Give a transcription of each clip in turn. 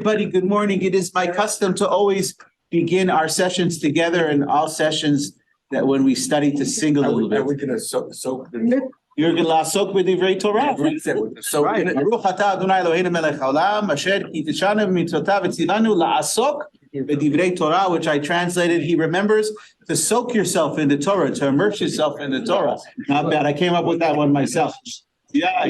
Everybody, good morning. It is my custom to always begin our sessions together, and all sessions that when we study to sing a little bit. Are we gonna soak? You're going to la'asok b'divrei Torah. So Right. Baruch atah Adonai Eloheinu melech haolam, asher ki tishanu b'mitzvotav v'tzivanu la'asok b'divrei Torah, which I translated, he remembers to soak yourself in the Torah, to immerse yourself in the Torah. Not bad. I came up with that one myself. Yeah.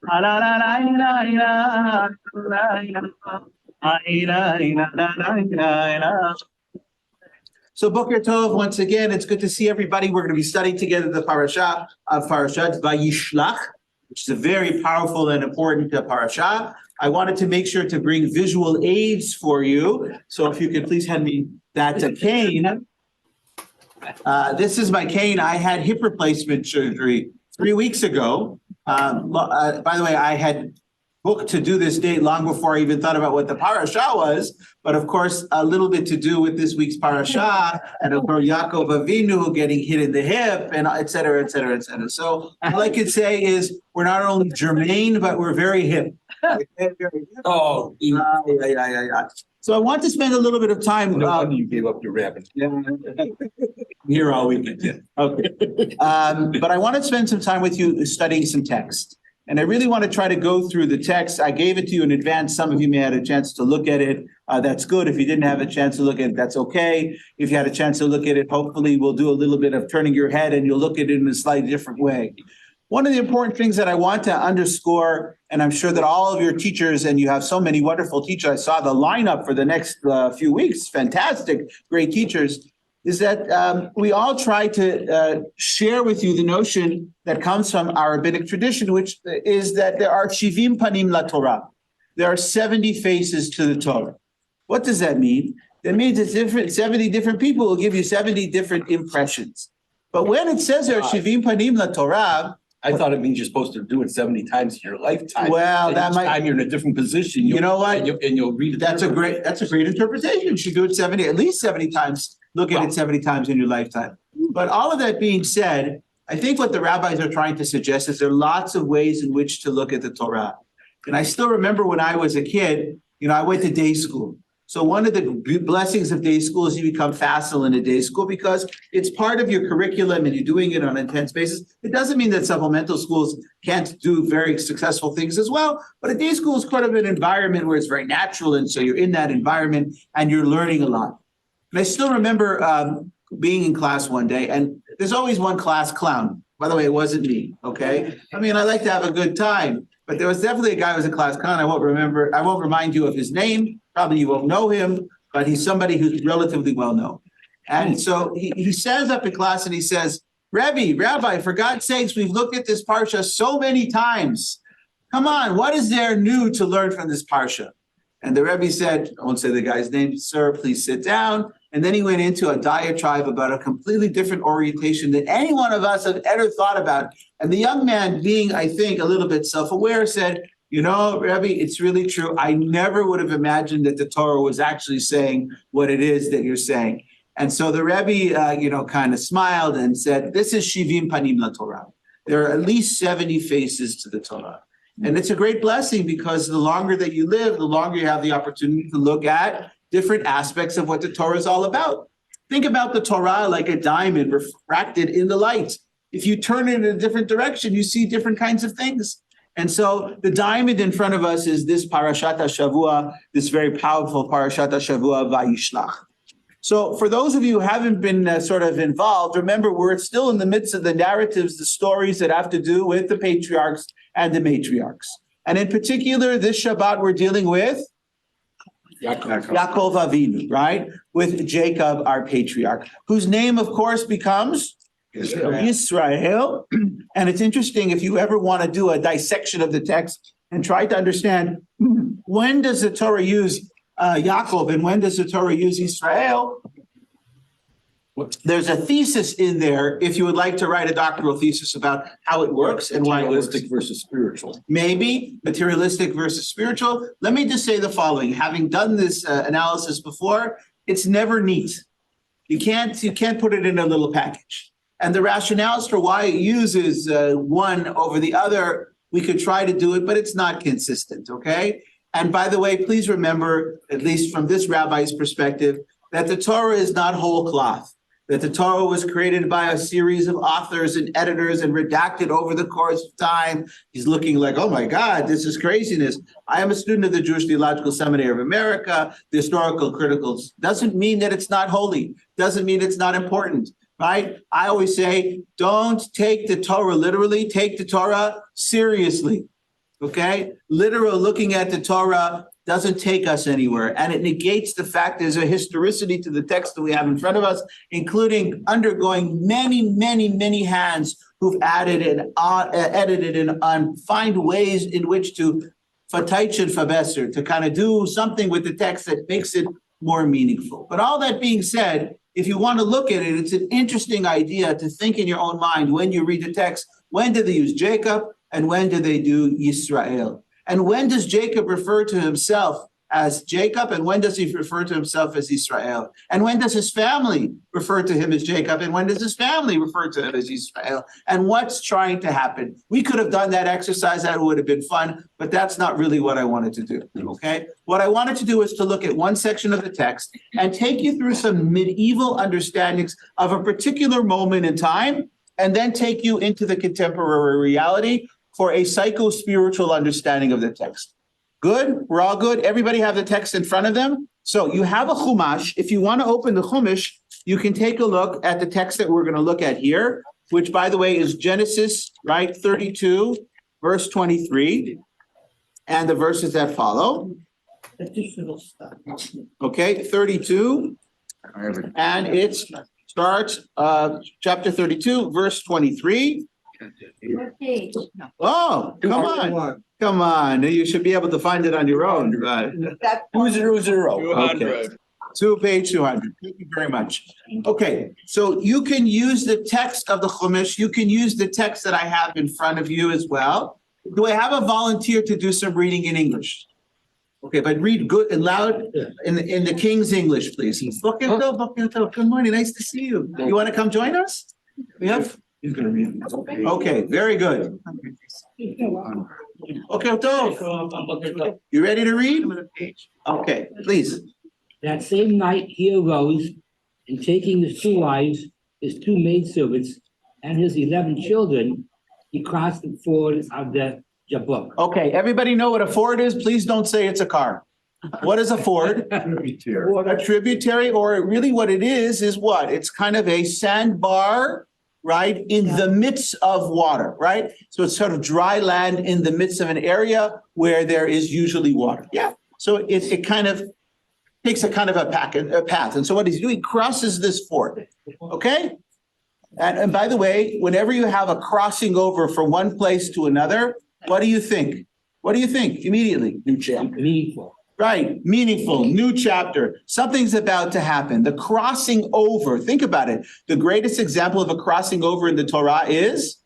La la la la la la la la. So Boker Tov, once again, it's good to see everybody. We're going to be studying together the parasha of Parashat Vayishlach, which is a very powerful and important parasha. I wanted to make sure to bring visual aids for you. So if you could please hand me that cane. This is my cane. I had hip replacement surgery 3 weeks ago. By the way, I had booked to do this date long before I even thought about what the parasha was, but of course, a little bit to do with this week's parasha, and of course, Yaakov Avinu getting hit in the hip, and et cetera, et cetera, et cetera. So all I could say is we're not only germane, but we're very hip. Oh, Yeah. So I want to spend a little bit of time. no wonder you gave up your rabbit. Here all weekend. Yeah. Okay. But I want to spend some time with you studying some text. And I really want to try to go through the text. I gave it to you in advance. Some of you may have had a chance to look at it. That's good. If you didn't have a chance to look at it, that's okay. If you had a chance to look at it, hopefully we'll do a little bit of turning your head and you'll look at it in a slightly different way. One of the important things that I want to underscore, and I'm sure that all of your teachers, and you have so many wonderful teachers, I saw the lineup for the next few weeks, fantastic, great teachers, is that we all try to share with you the notion that comes from our rabbinic tradition, which is that there are shivim panim la Torah. There are 70 faces to the Torah. What does that mean? That means it's different. 70 different people will give you 70 different impressions. But when it says there are shivim panim la Torah, I thought it means you're supposed to do it 70 times in your lifetime. well, And that each might. time you're in a different position. You know what? And you'll read it. That's a great interpretation. You should do it at least 70 times. Look at it 70 times in your lifetime. But all of that being said, I think what the rabbis are trying to suggest is there are lots of ways in which to look at the Torah. And I still remember when I was a kid, I went to day school. So one of the blessings of day school is you become facile in a day school because it's part of your curriculum and you're doing it on an intense basis. It doesn't mean that supplemental schools can't do very successful things as well, but a day school is kind of an environment where it's very natural. And so you're in that environment and you're learning a lot. And I still remember being in class one day, and there's always one class clown. By the way, it wasn't me, okay? I mean, I like to have a good time, but there was definitely a guy who was a class clown. I won't remind you of his name. Probably you won't know him, but he's somebody who's relatively well known. And so he stands up in class and he says, Rabbi, for God's sakes, we've looked at this parsha so many times. Come on, what is there new to learn from this parsha? And the Rebbe said, I won't say the guy's name, sir, please sit down. And then he went into a diatribe about a completely different orientation than any one of us have ever thought about. And the young man, being, I think, a little bit self-aware, said, Rebbe, it's really true. I never would have imagined that the Torah was actually saying what it is that you're saying. And so the Rebbe, kind of smiled and said, this is shivim panim la Torah. There are at least 70 faces to the Torah. And it's a great blessing because the longer that you live, the longer you have the opportunity to look at different aspects of what the Torah is all about. Think about the Torah like a diamond refracted in the light. If you turn it in a different direction, you see different kinds of things. And so the diamond in front of us is this Parashat HaShavua, this very powerful Parashat HaShavua, Vayishlach. So for those of you who haven't been sort of involved, remember, we're still in the midst of the narratives, the stories that have to do with the patriarchs and the matriarchs. And in particular, this Shabbat, we're dealing with Yaakov Avinu, right? With Jacob, our patriarch, whose name, of course, becomes Israel. And it's interesting, if you ever want to do a dissection of the text and try to understand, when does the Torah use Yaakov and when does the Torah use Israel? There's a thesis in there, if you would like to write a doctoral thesis about how it works and why it works. Materialistic versus spiritual. Maybe materialistic versus spiritual. Let me just say the following. Having done this analysis before, it's never neat. You can't put it in a little package. And the rationales for why it uses one over the other, we could try to do it, but it's not consistent, okay? And by the way, please remember, at least from this rabbi's perspective, that the Torah is not whole cloth. That the Torah was created by a series of authors and editors and redacted over the course of time. He's looking like, oh my God, this is craziness. I am a student of the Jewish Theological Seminary of America. The historical criticals doesn't mean that it's not holy. Doesn't mean it's not important, right? I always say, don't take the Torah literally, take the Torah seriously, okay? Literal looking at the Torah doesn't take us anywhere. And it negates the fact there's a historicity to the text that we have in front of us, including undergoing many hands who've added and edited and find ways in which to fataichen fabeser, to kind of do something with the text that makes it more meaningful. But all that being said, if you want to look at it, it's an interesting idea to think in your own mind when you read the text, when do they use Jacob and when do they do Yisrael? And when does Jacob refer to himself as Jacob? And when does he refer to himself as Israel? And when does his family refer to him as Jacob? And when does his family refer to him as Israel? And what's trying to happen? We could have done that exercise. That would have been fun, but that's not really what I wanted to do, okay? What I wanted to do is to look at one section of the text and take you through some medieval understandings of a particular moment in time, and then take you into the contemporary reality for a psycho-spiritual understanding of the text. Good? We're all good? Everybody have the text in front of them? So you have a Chumash. If you want to open the Chumash, you can take a look at the text that we're going to look at here, which, by the way, is Genesis, right, 32, verse 23, and the verses that follow. Okay, 32, and it starts, chapter 32, verse 23. Oh, come on. You should be able to find it on your own. 200. Okay. Page 200. Thank you very much. Okay, so you can use the text of the Chumash. You can use the text that I have in front of you as well. Do I have a volunteer to do some reading in English? Okay, but read good and loud in the King's English, please. Good morning. Nice to see you. You want to come join us? We have. He's gonna read. Okay, very good. Okay, Tov. You ready to read? Okay, please. That same night he arose, and taking his 2 wives, his 2 maidservants, and his 11 children, he crossed the ford of the Jabbok. Okay, everybody know what a ford is? Please don't say it's a car. What is a ford? A tributary, or really what it is what? It's kind of a sandbar, right, in the midst of water, right? So it's sort of dry land in the midst of an area where there is usually water. Yeah. So it kind of takes a kind of a path. And so what he's doing, he crosses this ford, okay? And by the way, whenever you have a crossing over from one place to another, what do you think? What do you think immediately? New chapter. Meaningful. Right, meaningful, new chapter. Something's about to happen. The crossing over, think about it. The greatest example of a crossing over in the Torah is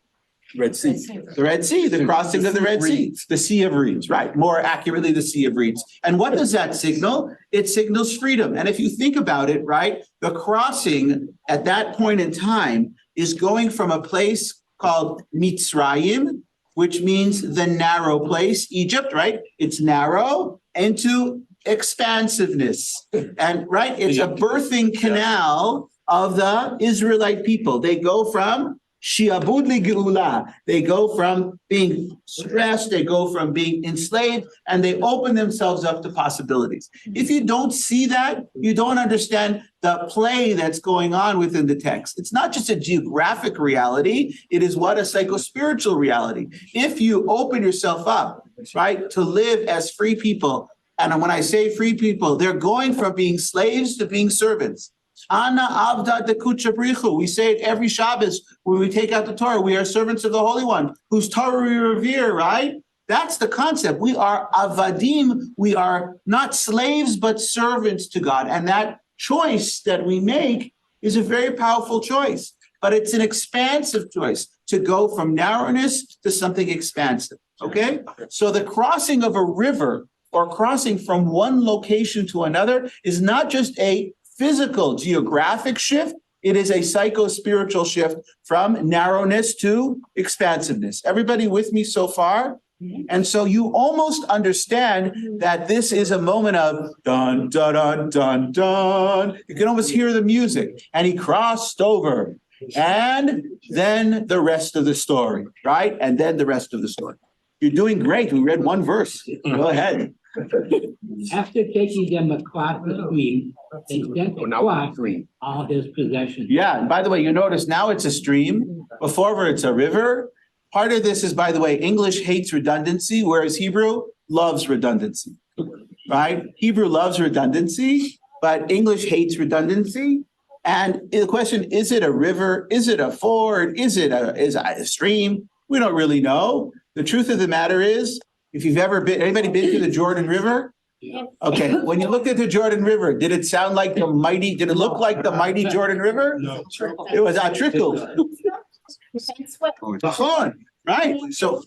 Red Sea. the Red Sea, the crossing of the Red Sea, the Sea of Reeds, right? More accurately, the Sea of Reeds. And what does that signal? It signals freedom. And if you think about it, right, the crossing at that point in time is going from a place called Mitzrayim, which means the narrow place, Egypt, right? It's narrow, into expansiveness. And right, it's a birthing canal of the Israelite people. They go from Shiabud li geula. They go from being stressed, they go from being enslaved, and they open themselves up to possibilities. If you don't see that, you don't understand the play that's going on within the text. It's not just a geographic reality, it is what a psycho-spiritual reality. If you open yourself up, right, to live as free people, and when I say free people, they're going from being slaves to being servants. Ana avda de kuchabrichu. We say it every Shabbos when we take out the Torah. We are servants of the Holy One, whose Torah we revere, right? That's the concept. We are avadim. We are not slaves, but servants to God. And that choice that we make is a very powerful choice, but it's an expansive choice to go from narrowness to something expansive, okay? So the crossing of a river or crossing from one location to another is not just a physical geographic shift, it is a psycho-spiritual shift from narrowness to expansiveness. Everybody with me so far? And so you almost understand that this is a moment of dun, dun, dun, dun, dun. You can almost hear the music. And he crossed over. And then the rest of the story, right? And then the rest of the story. You're doing great. We read one verse. Go ahead. After taking them across the stream, they sent across all his possessions. Yeah, and by the way, you notice now it's a stream. Before it's a river. Part of this is, by the way, English hates redundancy, whereas Hebrew loves redundancy, right? Hebrew loves redundancy, but English hates redundancy. And the question, is it a river? Is it a ford? Is it a stream? We don't really know. The truth of the matter is, if you've ever been, anybody been to the Jordan River? Okay, when you looked at the Jordan River, did it sound like the mighty, did it look like the mighty Jordan River? No. It was a trickle. Right, so,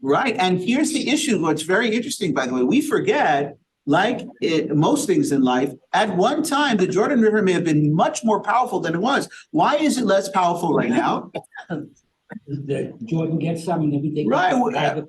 right, and here's the issue, what's very interesting, by the way, we forget, like most things in life, at one time, the Jordan River may have been much more powerful than it was. Why is it less powerful right now? The Jordan gets some and everything. Right,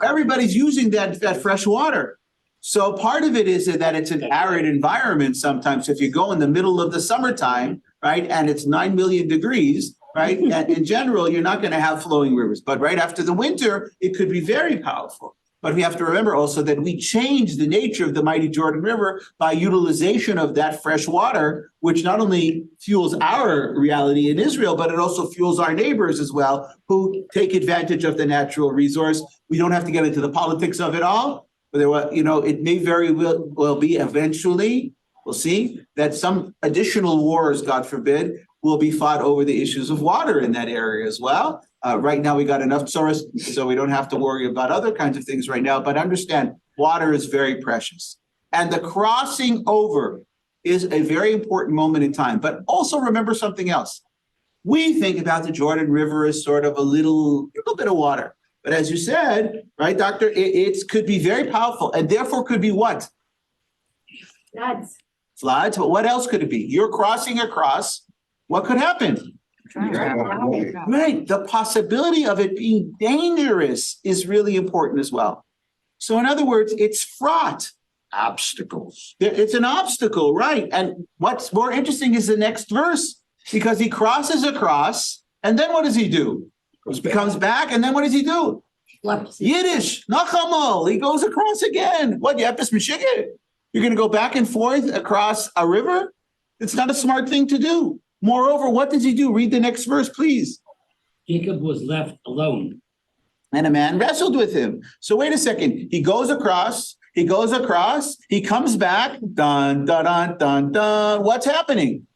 everybody's using that fresh water. So part of it is that it's an arid environment sometimes. If you go in the middle of the summertime, right, and it's 9 million degrees, right, and in general, you're not going to have flowing rivers. But right after the winter, it could be very powerful. But we have to remember also that we changed the nature of the mighty Jordan River by utilization of that fresh water, which not only fuels our reality in Israel, but it also fuels our neighbors as well, who take advantage of the natural resource. We don't have to get into the politics of it all, but there were, it may very well be eventually, we'll see, that some additional wars, God forbid, will be fought over the issues of water in that area as well. Right now, we got enough source, so we don't have to worry about other kinds of things right now. But understand, water is very precious. And the crossing over is a very important moment in time. But also remember something else. We think about the Jordan River as sort of a little bit of water. But as you said, right, Doctor, it could be very powerful and therefore could be what? Floods. But what else could it be? You're crossing across. What could happen? Right. The possibility of it being dangerous is really important as well. So in other words, it's fraught. Obstacles. It's an obstacle, right? And what's more interesting is the next verse, because he crosses across, and then what does he do? He comes back, and then what does he do? Yiddish, Nachamal. He goes across again. What, Yepis Meshiget? You're going to go back and forth across a river? It's not a smart thing to do. Moreover, what does he do? Read the next verse, please. Jacob was left alone. And a man wrestled with him. So wait a second. He goes across, he comes back, dun, dun, dun, dun, dun. What's happening?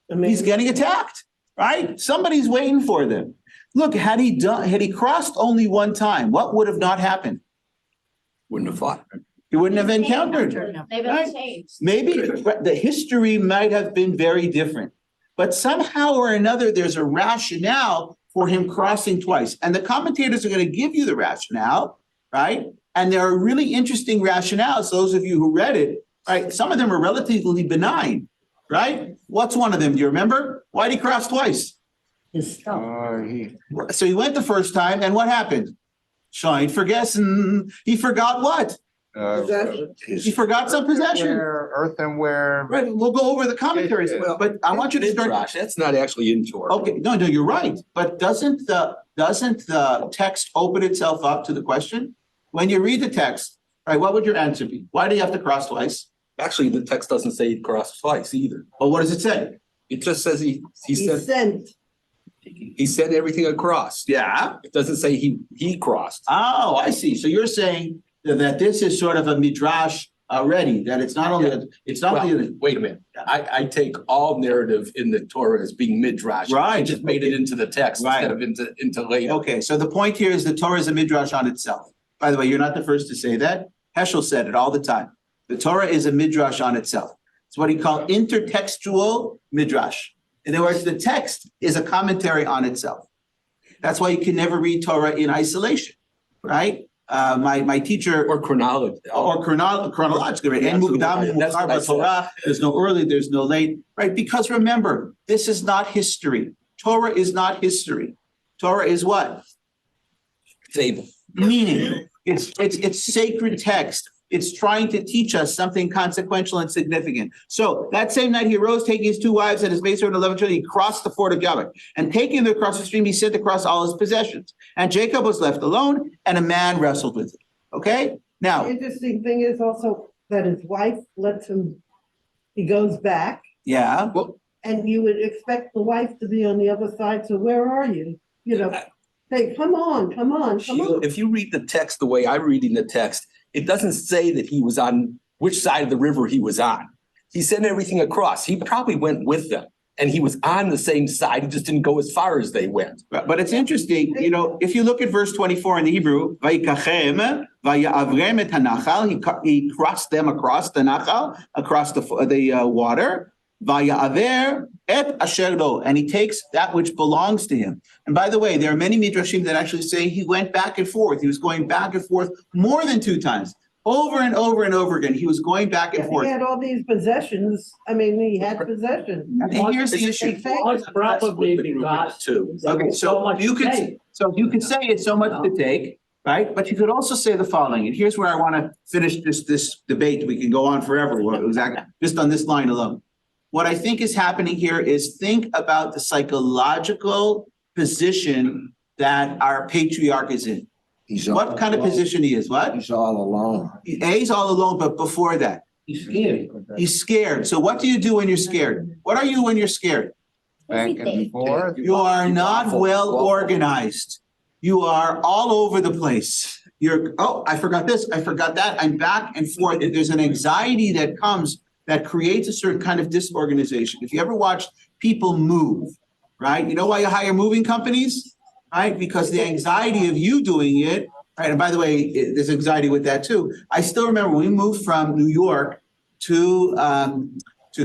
He's getting attacked, right? Somebody's waiting for them. Look, had he crossed only one time, what would have not happened? Wouldn't have fought. He wouldn't have encountered. Right? Maybe the history might have been very different. But somehow or another, there's a rationale for him crossing twice. And the commentators are going to give you the rationale, right? And there are really interesting rationales, those of you who read it, right? Some of them are relatively benign, right? What's one of them? Do you remember? Why did he cross twice? His stuff. So he went the first time, and what happened? Schein vergessen. He forgot what? You forgot some possession. Earthenware. Right, we'll go over the commentaries, but I want you to start. Midrash, that's not actually in Torah. Okay, no, you're right. But doesn't the text open itself up to the question? When you read the text, right, what would your answer be? Why do you have to cross twice? Actually, the text doesn't say he crossed twice either. Well, what does it say? It just says he He said, sent. he sent everything across. Yeah. It doesn't say he crossed. Oh, I see. So you're saying that this is sort of a midrash already, that it's not only, Well, wait a minute. I take all narrative in the Torah as being midrash. Right. I just made it into the text Right. instead of into later. Okay, so the point here is the Torah is a midrash on itself. By the way, you're not the first to say that. Heschel said it all the time. The Torah is a midrash on itself. It's what he called intertextual midrash. In other words, the text is a commentary on itself. That's why you can never read Torah in isolation, right? My teacher Or chronology. chronologically, right? En Absolutely mukdam right. That's what I u'mukar b'Torah. There's no early, there's no late, right? Because remember, this is not history. Torah is not history. Torah is what? Fable. Meaning. It's sacred text. It's trying to teach us something consequential and significant. So that same night he arose, taking his two wives and his maidservant and 11 children, he crossed the ford of Jabbok. And taking them across the stream, he sent across all his possessions. And Jacob was left alone, and a man wrestled with him. Okay? The Now, interesting thing is also that his wife lets him, he goes back, yeah, and you would expect the wife to be on the other side, so where are you? You know, say, come on. Sheila, if you read the text the way I'm reading the text, it doesn't say that he was on which side of the river he was on. He sent everything across. He probably went with them and he was on the same side. He just didn't go as far as they went. but it's interesting, you know, if you look at verse 24 in the Hebrew, Vayikachem, Vayavrem et hanachal, he crossed them across the nachal, across the water, Vayaver et asher lo, and he takes that which belongs to him. And by the way, there are many midrashim that actually say he went back and forth. He was going back and forth more than 2 times, over and over and over again. He was going back and He forth. had all these possessions, I mean, he had possessions. And here's the issue. It's probably because. Too. Okay, so you could say it's so much to take, right? But you could also say the following, and here's where I want to finish this debate. We can go on forever, exactly, just on this line alone. What I think is happening here is think about the psychological position that our patriarch is in. What kind of position he is? What? He's all alone. He's all alone, but before that, He's scared. he's scared. So what do you do when you're scared? What are you when you're scared? Back and forth. You are not well organized. You are all over the place. I forgot this, I forgot that. I'm back and forth. There's an anxiety that comes that creates a certain kind of disorganization. If you ever watch people move, right? You know why you hire moving companies, right? Because the anxiety of you doing it, right? And by the way, there's anxiety with that too. I still remember when we moved from New York to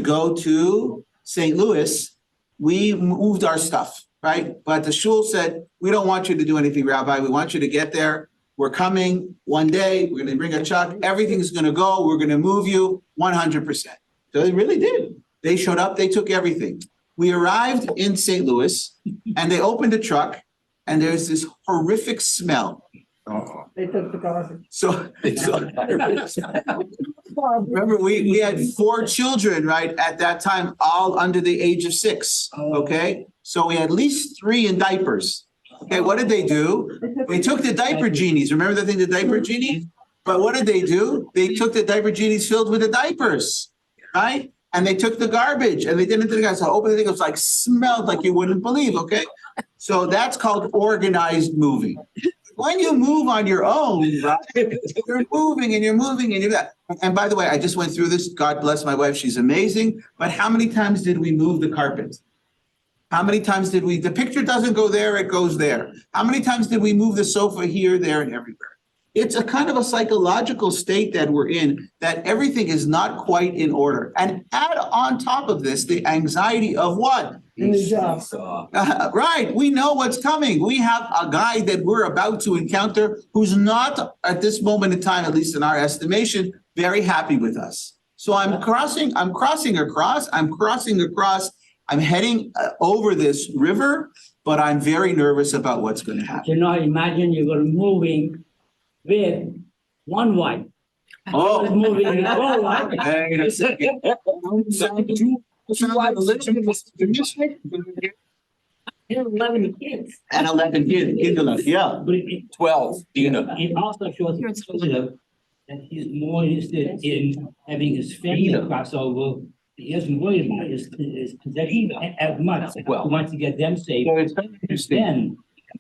go to St. Louis, we moved our stuff, right? But the shul said, we don't want you to do anything, Rabbi. We want you to get there. We're coming one day. We're going to bring a truck. Everything's going to go. We're going to move you 100%. So they really did. They showed up. They took everything. We arrived in St. Louis and they opened the truck and there's this horrific smell. They took the garbage. So remember, we had 4 children, right, at that time, all under the age of 6. Okay. So we had at least 3 in diapers. Okay, what did they do? They took the diaper genies. Remember the thing, the diaper genies? But what did they do? They took the diaper genies filled with the diapers, right? And they took the garbage and they didn't think I saw open the thing. It was like smelled like you wouldn't believe. Okay. So that's called organized moving. When you move on your own, right? You're moving and you're moving and you're that. And by the way, I just went through this. God bless my wife. She's amazing. But how many times did we move the carpet? How many times did the picture doesn't go there, it goes there. How many times did we move the sofa here, there, and everywhere? It's a kind of a psychological state that we're in, that everything is not quite in order. And add on top of this, the anxiety of what? In the job. Right, we know what's coming. We have a guy that we're about to encounter who's not, at this moment in time, at least in our estimation, very happy with us. So I'm crossing across. I'm heading over this river, but I'm very nervous about what's going to happen. You know, imagine you're moving with one wife Oh. Moving forward. Hang on a second. He had 11 kids. And 11 kids, yeah. But it 12, Dina. it also shows that he's more interested in having his family cross over. He doesn't worry about his possession as much. He Well- wants to get them saved. So it's very interesting.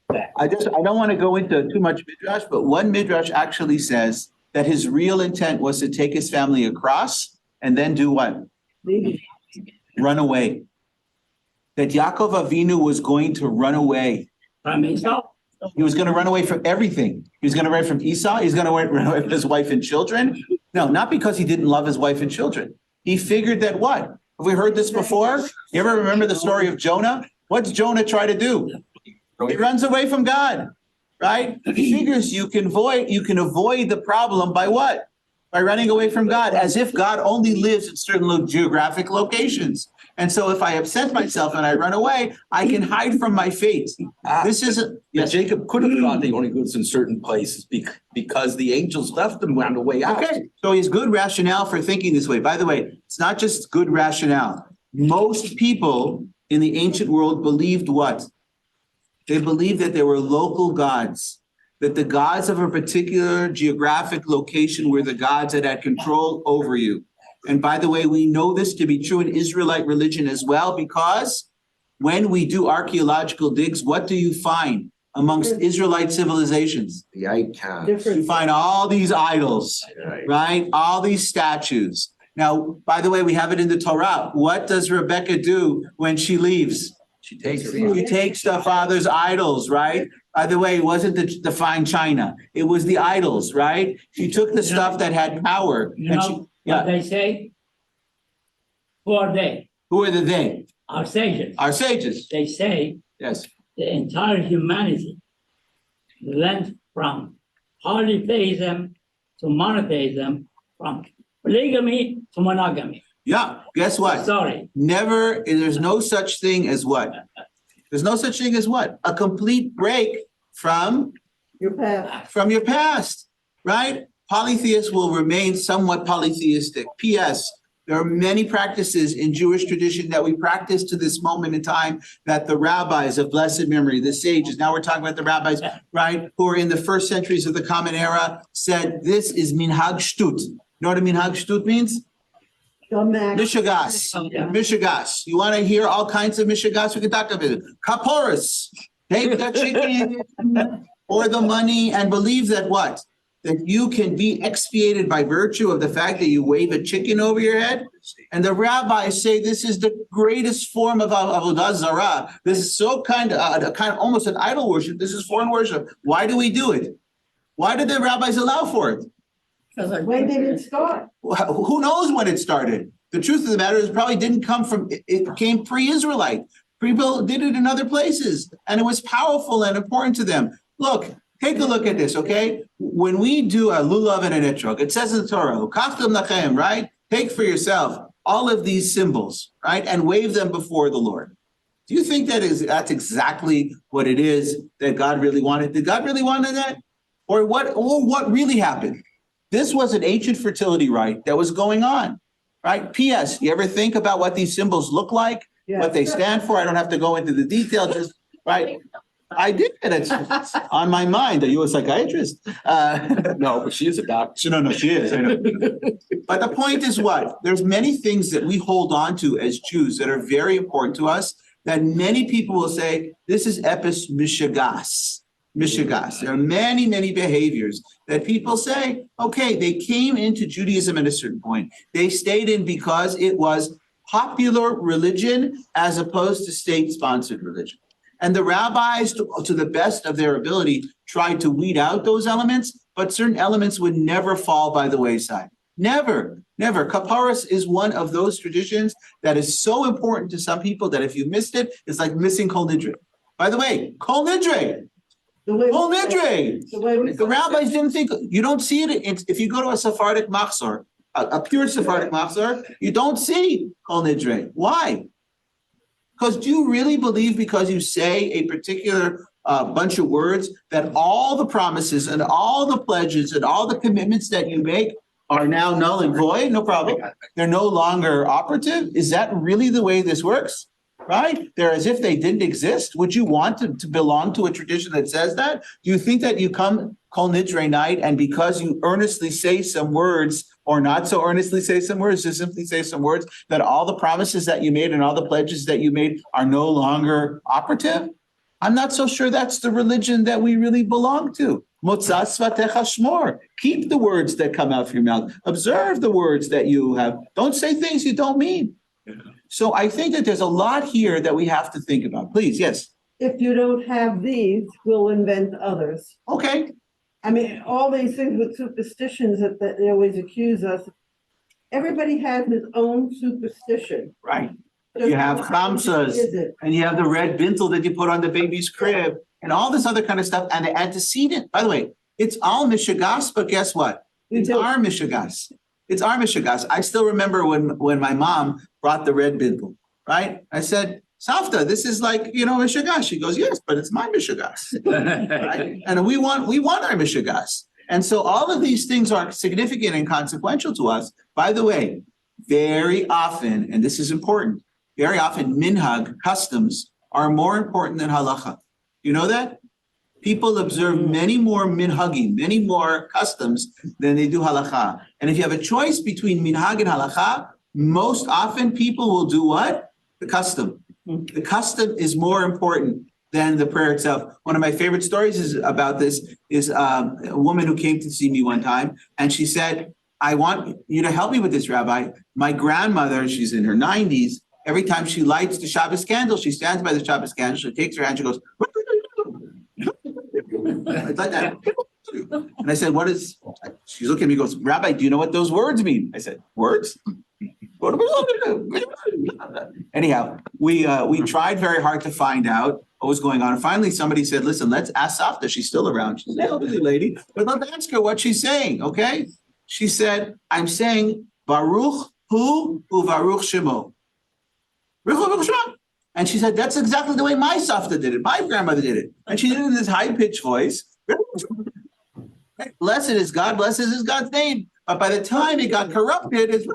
Then, I don't want to go into too much midrash, but one midrash actually says that his real intent was to take his family across and then do what? Run away. That Yaakov Avinu was going to run away. from himself. He was going to run away from everything. He was going to run from Esau. He's going to run away from his wife and children. No, not because he didn't love his wife and children. He figured that what? Have we heard this before? You ever remember the story of Jonah? What's Jonah try to do? He runs away from God, right? He figures you can avoid the problem by what? By running away from God, as if God only lives in certain geographic locations. And so if I upset myself and I run away, I can hide from my fate. This isn't, Yeah, yes, Jacob could have thought he only lives in certain places because the angels left him on the way out. okay. So he's good rationale for thinking this way. By the way, it's not just good rationale. Most people in the ancient world believed what? They believed that there were local gods, that the gods of a particular geographic location were the gods that had control over you. And by the way, we know this to be true in Israelite religion as well, because when we do archaeological digs, what do you find amongst Israelite civilizations? The icon. You Different. find all these idols, right? All these statues. Now, by the way, we have it in the Torah. What does Rebecca do when she leaves? She takes it. She takes the father's idols, right? By the way, it wasn't the fine china. It was the idols, right? She took the stuff that had power. You And she, know what they say? Who are they? who are the they? Our sages. Our sages. They say Yes. the entire humanity went from polytheism to monotheism, from polygamy to monogamy. Yeah. Guess what? Sorry. There's no such thing as what? There's no such thing as what? A complete break from Your path. your past, right? Polytheists will remain somewhat polytheistic. P.S. There are many practices in Jewish tradition that we practice to this moment in time that the rabbis of blessed memory, the sages, now we're talking about the rabbis, right, who are in the first centuries of the Common Era, said this is minhag shtut. You know what a minhag shtut means? Dumbass. Mishagas. Yeah. Mishagas. You want to hear all kinds of mishagas? We can talk about it. Kaporis. Take the chicken or the money and believe that what? That you can be expiated by virtue of the fact that you wave a chicken over your head. And the rabbis say this is the greatest form of avodah zarah. This is so kind of almost an idol worship. This is foreign worship. Why do we do it? Why did the rabbis allow for it? When did it start? Who knows when it started? The truth of the matter is it probably didn't come from, it came pre-Israelite. People did it in other places and it was powerful and important to them. Look, take a look at this, okay? When we do a lulav and an etrog, it says in the Torah, "Kaftem lachem," right? Take for yourself all of these symbols, right? And wave them before the Lord. Do you think that's exactly what it is that God really wanted? Did God really want that? Or what really happened? This was an ancient fertility rite that was going on, right? P.S. You ever think about what these symbols look like, what they stand for? I don't have to go into the detail, just, right? I did, it's on my mind. Are you a psychiatrist? No, but she is a doctor. No, she is. I know. But the point is what? There's many things that we hold on to as Jews that are very important to us that many people will say, this is epis mishagas. Mishagas. There are many, many behaviors that people say, okay, they came into Judaism at a certain point. They stayed in because it was popular religion as opposed to state-sponsored religion. And the rabbis, to the best of their ability, tried to weed out those elements, but certain elements would never fall by the wayside. Never, never. Kaparis is one of those traditions that is so important to some people that if you missed it, it's like missing Kol Nidre. By the way, Kol Nidre. Kol Nidre. The rabbis didn't think, you don't see it. If you go to a Sephardic machzor, a pure Sephardic machzor, you don't see Kol Nidre. Why? Because do you really believe because you say a particular bunch of words that all the promises and all the pledges and all the commitments that you make are now null and void, no problem. They're no longer operative. Is that really the way this works? Right? They're as if they didn't exist. Would you want to belong to a tradition that says that? Do you think that you come Kol Nidre night and because you earnestly say some words or not so earnestly say some words, just simply say some words, that all the promises that you made and all the pledges that you made are no longer operative? I'm not so sure that's the religion that we really belong to. Motzas vatecha shmor. Keep the words that come out from your mouth. Observe the words that you have. Don't say things you don't mean. So I think that there's a lot here that we have to think about. Please, yes. If you don't have these, we'll invent others. Okay. I mean, all these things with superstitions that they always accuse us. Everybody has his own superstition. Right. You have chamsas, Is it? and you have the red bintel that you put on the baby's crib, and all this other kind of stuff, and the antecedent. By the way, it's all mishagas, but guess what? It's our mishagas. It's our mishagas. I still remember when my mom brought the red bintel, right? I said, Savta, this is like, mishagas. She goes, yes, but it's my mishagas. Right? And we want our mishagas. And so all of these things are significant and consequential to us. By the way, very often, and this is important, very often minhag, customs, are more important than halacha. You know that? People observe many more minhagim, many more customs than they do halacha. And if you have a choice between minhag and halacha, most often people will do what? The custom. The custom is more important than the prayer itself. One of my favorite stories is about this is a woman who came to see me one time, and she said, I want you to help me with this, Rabbi. My grandmother, she's in her 90s, every time she lights the Shabbos candle, she stands by the Shabbos candle, she takes her hand, she goes, it's like that. And I said, she's looking at me, goes, Rabbi, do you know what those words mean? I said, words? Anyhow, we tried very hard to find out what was going on. And finally, somebody said, listen, let's ask Safta. She's still around. She's an elderly lady, but let's ask her what she's saying, okay? She said, I'm saying, Baruch Hu Uvaruch Shemo. And she said, that's exactly the way my Safta did it. My grandmother did it. And she did it in this high-pitched voice. Blessed is God, blessed is God's name. But by the time it got corrupted, it's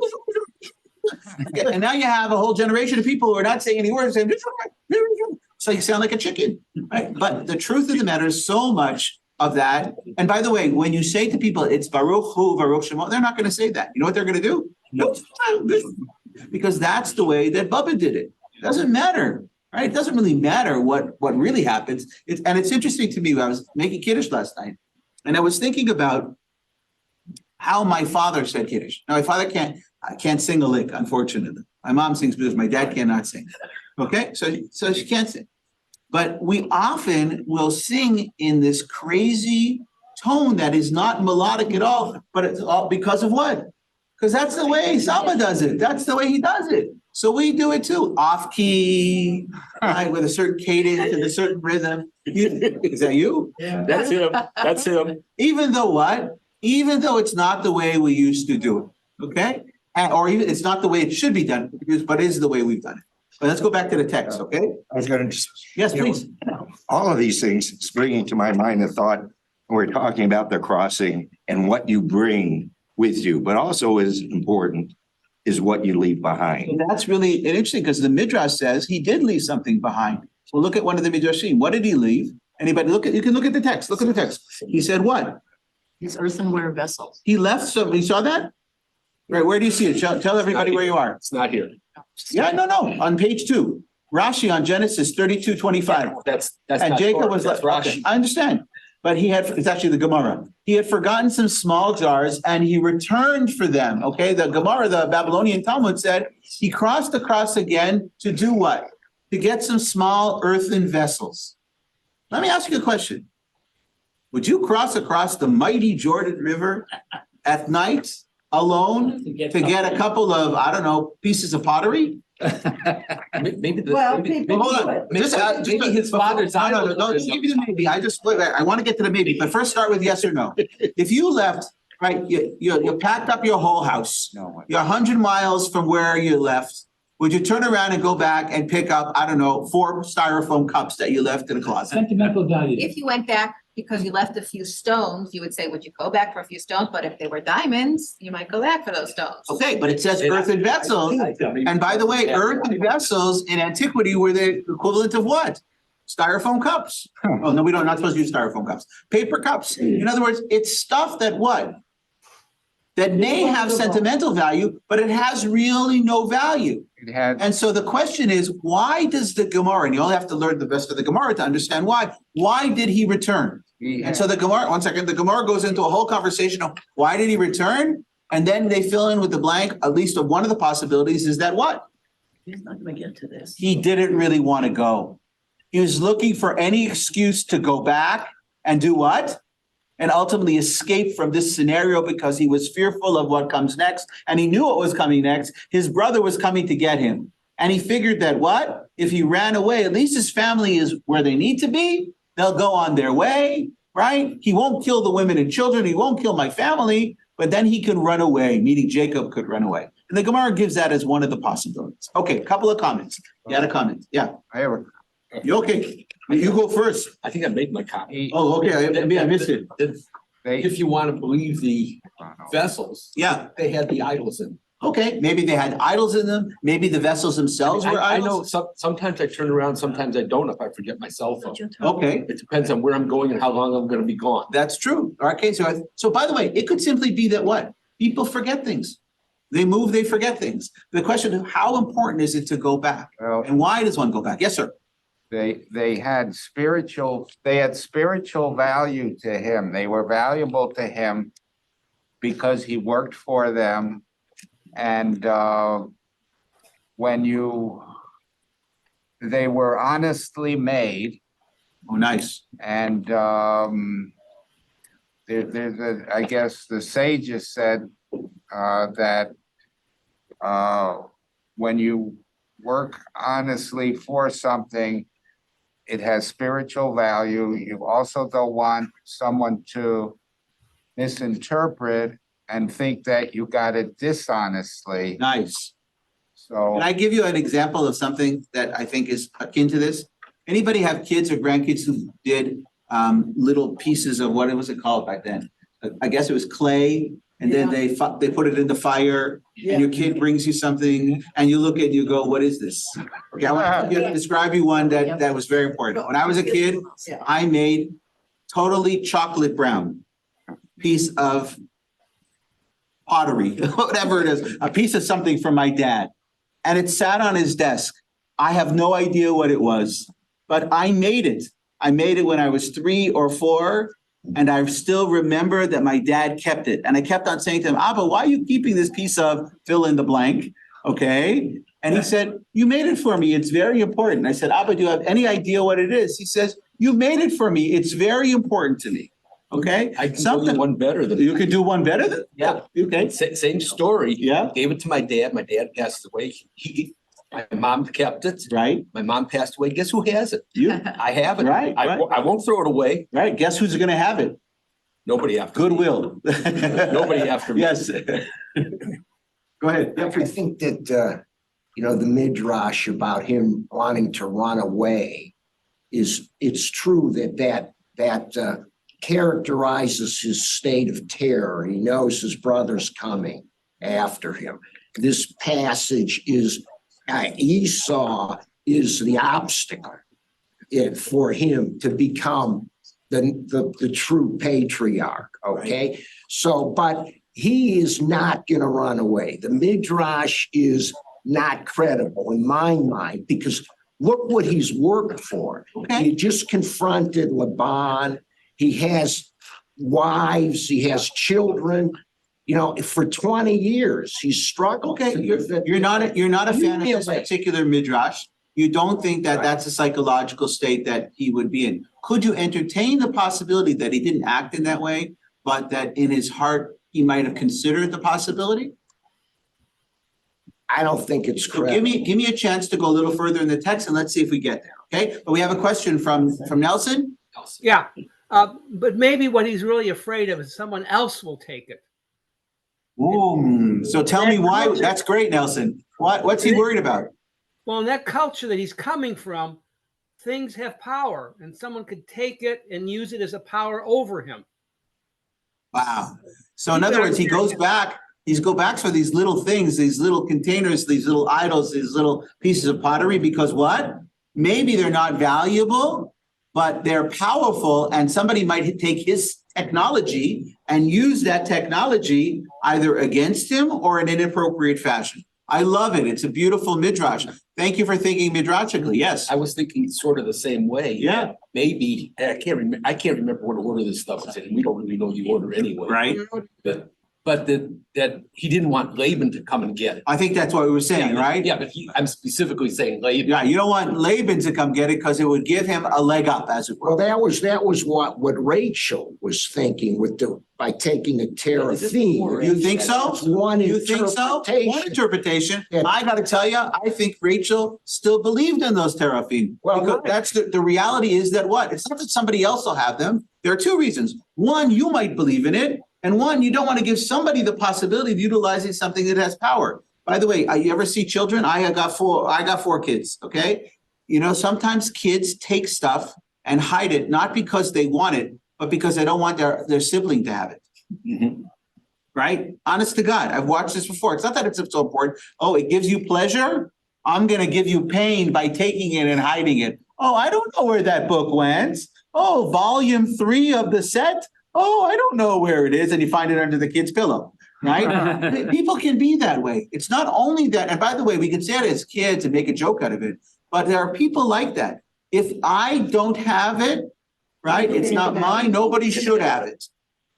and now you have a whole generation of people who are not saying any words, saying, so you sound like a chicken, right? But the truth of the matter is so much of that. And by the way, when you say to people, it's Baruch Hu, Baruch Shemo, they're not going to say that. You know what they're going to do? No. Because that's the way that Bubba did it. It doesn't matter, right? It doesn't really matter what really happens. And it's interesting to me, I was making Kiddush last night, and I was thinking about how my father said Kiddush. Now, my father can't sing a lick, unfortunately. My mom sings because my dad cannot sing. Okay, so she can't sing. But we often will sing in this crazy tone that is not melodic at all, but it's all because of what? Because that's the way Sama does it. That's the way he does it. So we do it too, off key, right, with a certain cadence and a certain rhythm. Is that you? Yeah. That's him. That's him. Even though what? Even though it's not the way we used to do it, okay? Or even it's not the way it should be done, but it is the way we've done it. But let's go back to the text, okay? I was going to just. Yes, please. All of these things is bringing to my mind the thought, we're talking about the crossing and what you bring with you, but also is important is what you leave behind. And that's really interesting because the Midrash says he did leave something behind. So look at one of the Midrashim. What did he leave? Anybody you can look at the text. Look at the text. He said what? These earthenware vessels. He left some, you saw that? Right, where do you see it? Tell everybody where you are. It's not here. Yeah, no, on page 2. Rashi on Genesis 32:25. That's And not Jacob Torah, was that's like, Rashi. okay, I understand. But it's actually the Gemara. He had forgotten some small jars and he returned for them. Okay, the Gemara, the Babylonian Talmud said he crossed across again to do what? To get some small earthen vessels. Let me ask you a question. Would you cross across the mighty Jordan River at night alone to get a couple of, I don't know, pieces of pottery? Maybe Well, people Hold do on. it. maybe his father's. No, don't give me the maybe. I want to get to the maybe, but first start with yes or no. If you left, right, you packed up your whole house. No. You're 100 miles from where you left. Would you turn around and go back and pick up, I don't know, 4 styrofoam cups that you left in the closet? Sentimental value. If you went back because you left a few stones, you would say, would you go back for a few stones? But if they were diamonds, you might go back for those stones. Okay, but it says earthen vessels. And by the way, earthen vessels in antiquity were the equivalent of what? Styrofoam cups. Oh, no, we don't, not supposed to use styrofoam cups. Paper cups. In other words, it's stuff that what? That may have sentimental value, but it has really no value. It had, And so the question is, why does the Gemara, and you only have to learn the rest of the Gemara to understand why did he return? he And so had, the Gemara, one second, the Gemara goes into a whole conversation of why did he return? And then they fill in with the blank, at least of one of the possibilities is that what? He's not gonna get to this. He didn't really want to go. He was looking for any excuse to go back and do what? And ultimately escape from this scenario because he was fearful of what comes next. And he knew what was coming next. His brother was coming to get him. And he figured that what? If he ran away, at least his family is where they need to be. They'll go on their way, right? He won't kill the women and children. He won't kill my family, but then he can run away, meaning Jacob could run away. And the Gemara gives that as one of the possibilities. Okay, couple of comments. You had a comment? Yeah. I have a, You okay? You go first. I think I made my copy. he, Oh, okay. I missed it. they, If you want to believe the vessels, Yeah. they had the idols in. Okay, maybe they had idols in them. Maybe the vessels themselves were I know idols. sometimes I turn around, sometimes I don't if I forget my cell phone. But you're talking- Okay, It depends on where I'm going and how long I'm gonna be gone. that's true. Okay, so by the way, it could simply be that what? People forget things. They move, they forget things. The question is, how important is it to go back? well, And why does one go back? Yes, sir. they had spiritual value to him. They were valuable to him because he worked for them. And they were honestly made, Oh, nice. and I guess the sages said that when you work honestly for something, it has spiritual value. You also don't want someone to misinterpret and think that you got it dishonestly. Nice. So Can I give you an example of something that I think is akin to this? Anybody have kids or grandkids who did little pieces of what was it called back then? I guess it was clay, and then they put it in the fire, and your kid brings you something, and you look at it, you go, what is this? Okay, I want to describe you one that was very important. When I was a kid, I made totally chocolate brown piece of pottery, whatever it is, a piece of something from my dad. And it sat on his desk. I have no idea what it was, but I made it. I made it when I was 3 or 4, and I still remember that my dad kept it. And I kept on saying to him, Abba, why are you keeping this piece of fill in the blank? Okay. And he said, you made it for me. It's very important. I said, Abba, do you have any idea what it is? He says, you made it for me. It's very important to me. Okay. I can tell you one better than. You could do one better than? Yeah. Okay. Same story. Yeah. Gave it to my dad. My dad passed away. My mom kept it. Right. My mom passed away. Guess who has it? You, I have it. Right, I right. I won't throw it away. right. Guess who's going to have it? Nobody after. me. Goodwill. Nobody after me. Yes. Go ahead. I think that, the midrash about him wanting to run away it's true that characterizes his state of terror. He knows his brother's coming after him. This passage is, Esau is the obstacle for him to become the true patriarch, okay? So, but he is not going to run away. The midrash is not credible in my mind because look what he's worked for. Okay. He just confronted Laban. He has wives. He has children. For 20 years, he's struggled. Okay, you're not a fan of this particular midrash. You don't think that that's a psychological state that he would be in. Could you entertain the possibility that he didn't act in that way, but that in his heart, he might have considered the possibility? I don't think it's So credible. give me a chance to go a little further in the text and let's see if we get there, okay? But we have a question from Nelson. Yeah, but maybe what he's really afraid of is someone else will take it. Ooh, so tell me why, that's great, Nelson. What's he worried about? Well, in that culture that he's coming from, things have power and someone could take it and use it as a power over him. Wow. So in other words, he goes back for these little things, these little containers, these little idols, these little pieces of pottery, because what? Maybe they're not valuable, but they're powerful, and somebody might take his technology and use that technology either against him or in an inappropriate fashion. I love it. It's a beautiful midrash. Thank you for thinking midrashically. Yes. I was thinking sort of the same way. Yeah. Maybe, I can't remember what order this stuff is in. We don't really know the order anyway. Right. But that he didn't want Laban to come and get it. I think that's what we were saying, Yeah, right? Yeah, but I'm specifically saying Laban. Yeah, you don't want Laban to come get it because it would give him a leg up, as it were. Well, that was what Rachel was thinking by taking the teraphim. You think so? That's one You think so? One interpretation. I gotta tell you, I think Rachel still believed in those teraphim. Well, Because right. that's the reality is that what? It's not that somebody else will have them. There are two reasons. One, you might believe in it. And one, you don't want to give somebody the possibility of utilizing something that has power. By the way, you ever see children? I got four kids, okay? You know, sometimes kids take stuff and hide it, not because they want it, but because they don't want their sibling to have it. Mhm. Right? Honest to God, I've watched this before. It's not that it's so important. Oh, it gives you pleasure? I'm going to give you pain by taking it and hiding it. Oh, I don't know where that book went. Oh, volume 3 of the set? Oh, I don't know where it is. And you find it under the kid's pillow, right? People can be that way. It's not only that. And by the way, we can say it as kids and make a joke out of it. But there are people like that. If I don't have it, right, it's not mine. Nobody should have it,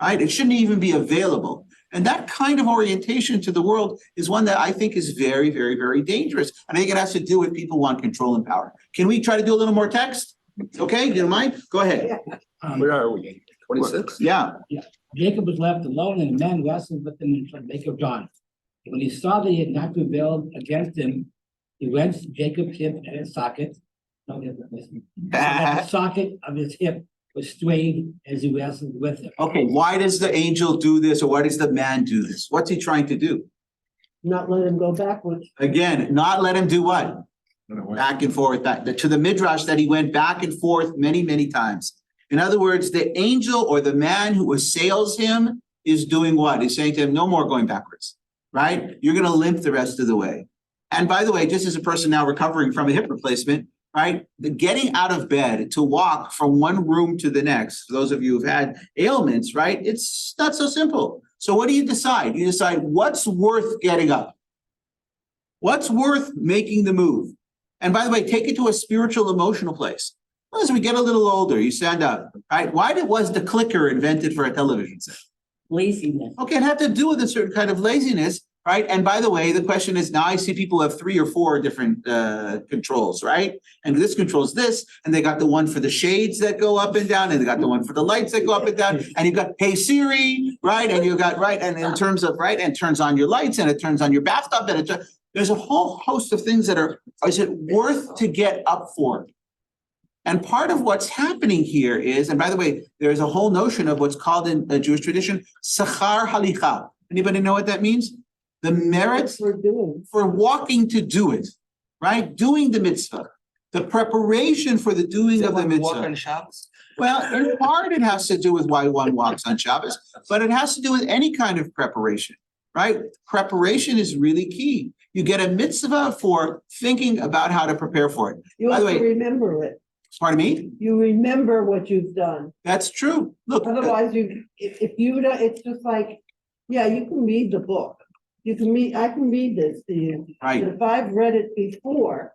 right? It shouldn't even be available. And that kind of orientation to the world is one that I think is very, very, very dangerous. And I think it has to do with people who want control and power. Can we try to do a little more text? Okay, do you mind? Go ahead. Where are we? 26? Yeah. Jacob was left alone, and the man wrestled with him until break of dawn. When he saw that he had not prevailed against him, he wrenched Jacob's hip at his socket. No, listen. The socket of his hip was strained as he wrestled with him. Okay, why does the angel do this, or why does the man do this? What's he trying to do? Not let him go backwards. Again, not let him do what? Back and forth, to the midrash that he went back and forth many, many times. In other words, the angel or the man who assails him is doing what? He's saying to him, no more going backwards, right? You're going to limp the rest of the way. And by the way, just as a person now recovering from a hip replacement, right? The getting out of bed to walk from one room to the next, for those of you who've had ailments, right? It's not so simple. So what do you decide? You decide what's worth getting up? What's worth making the move? And by the way, take it to a spiritual, emotional place. Well, as we get a little older, you stand up, right? Why was the clicker invented for a television set? Laziness. Okay, it had to do with a certain kind of laziness, right? And by the way, the question is now I see people have 3 or 4 different controls, right? And this controls this, and they got the one for the shades that go up and down, and they got the one for the lights that go up and down, and you've got Hey Siri, right? And you got, right, and in terms of, right, and it turns on your lights, and it turns on your bathtub, and there's a whole host of things that is it worth to get up for? And part of what's happening here is, and by the way, there's a whole notion of what's called in the Jewish tradition, sachar halicha. Anybody know what that means? The merit for walking to do it, right? Doing the mitzvah, the preparation for the doing of the Walk mitzvah. on Shabbos? Well, in part, it has to do with why one walks on Shabbos, but it has to do with any kind of preparation, right? Preparation is really key. You get a mitzvah for thinking about how to prepare for it. You By have the to way, remember it. pardon me? You remember what you've done. That's true. Look, Otherwise, if you don't, it's just like, yeah, you can read the book. I can read this to you. right. But if I've read it before,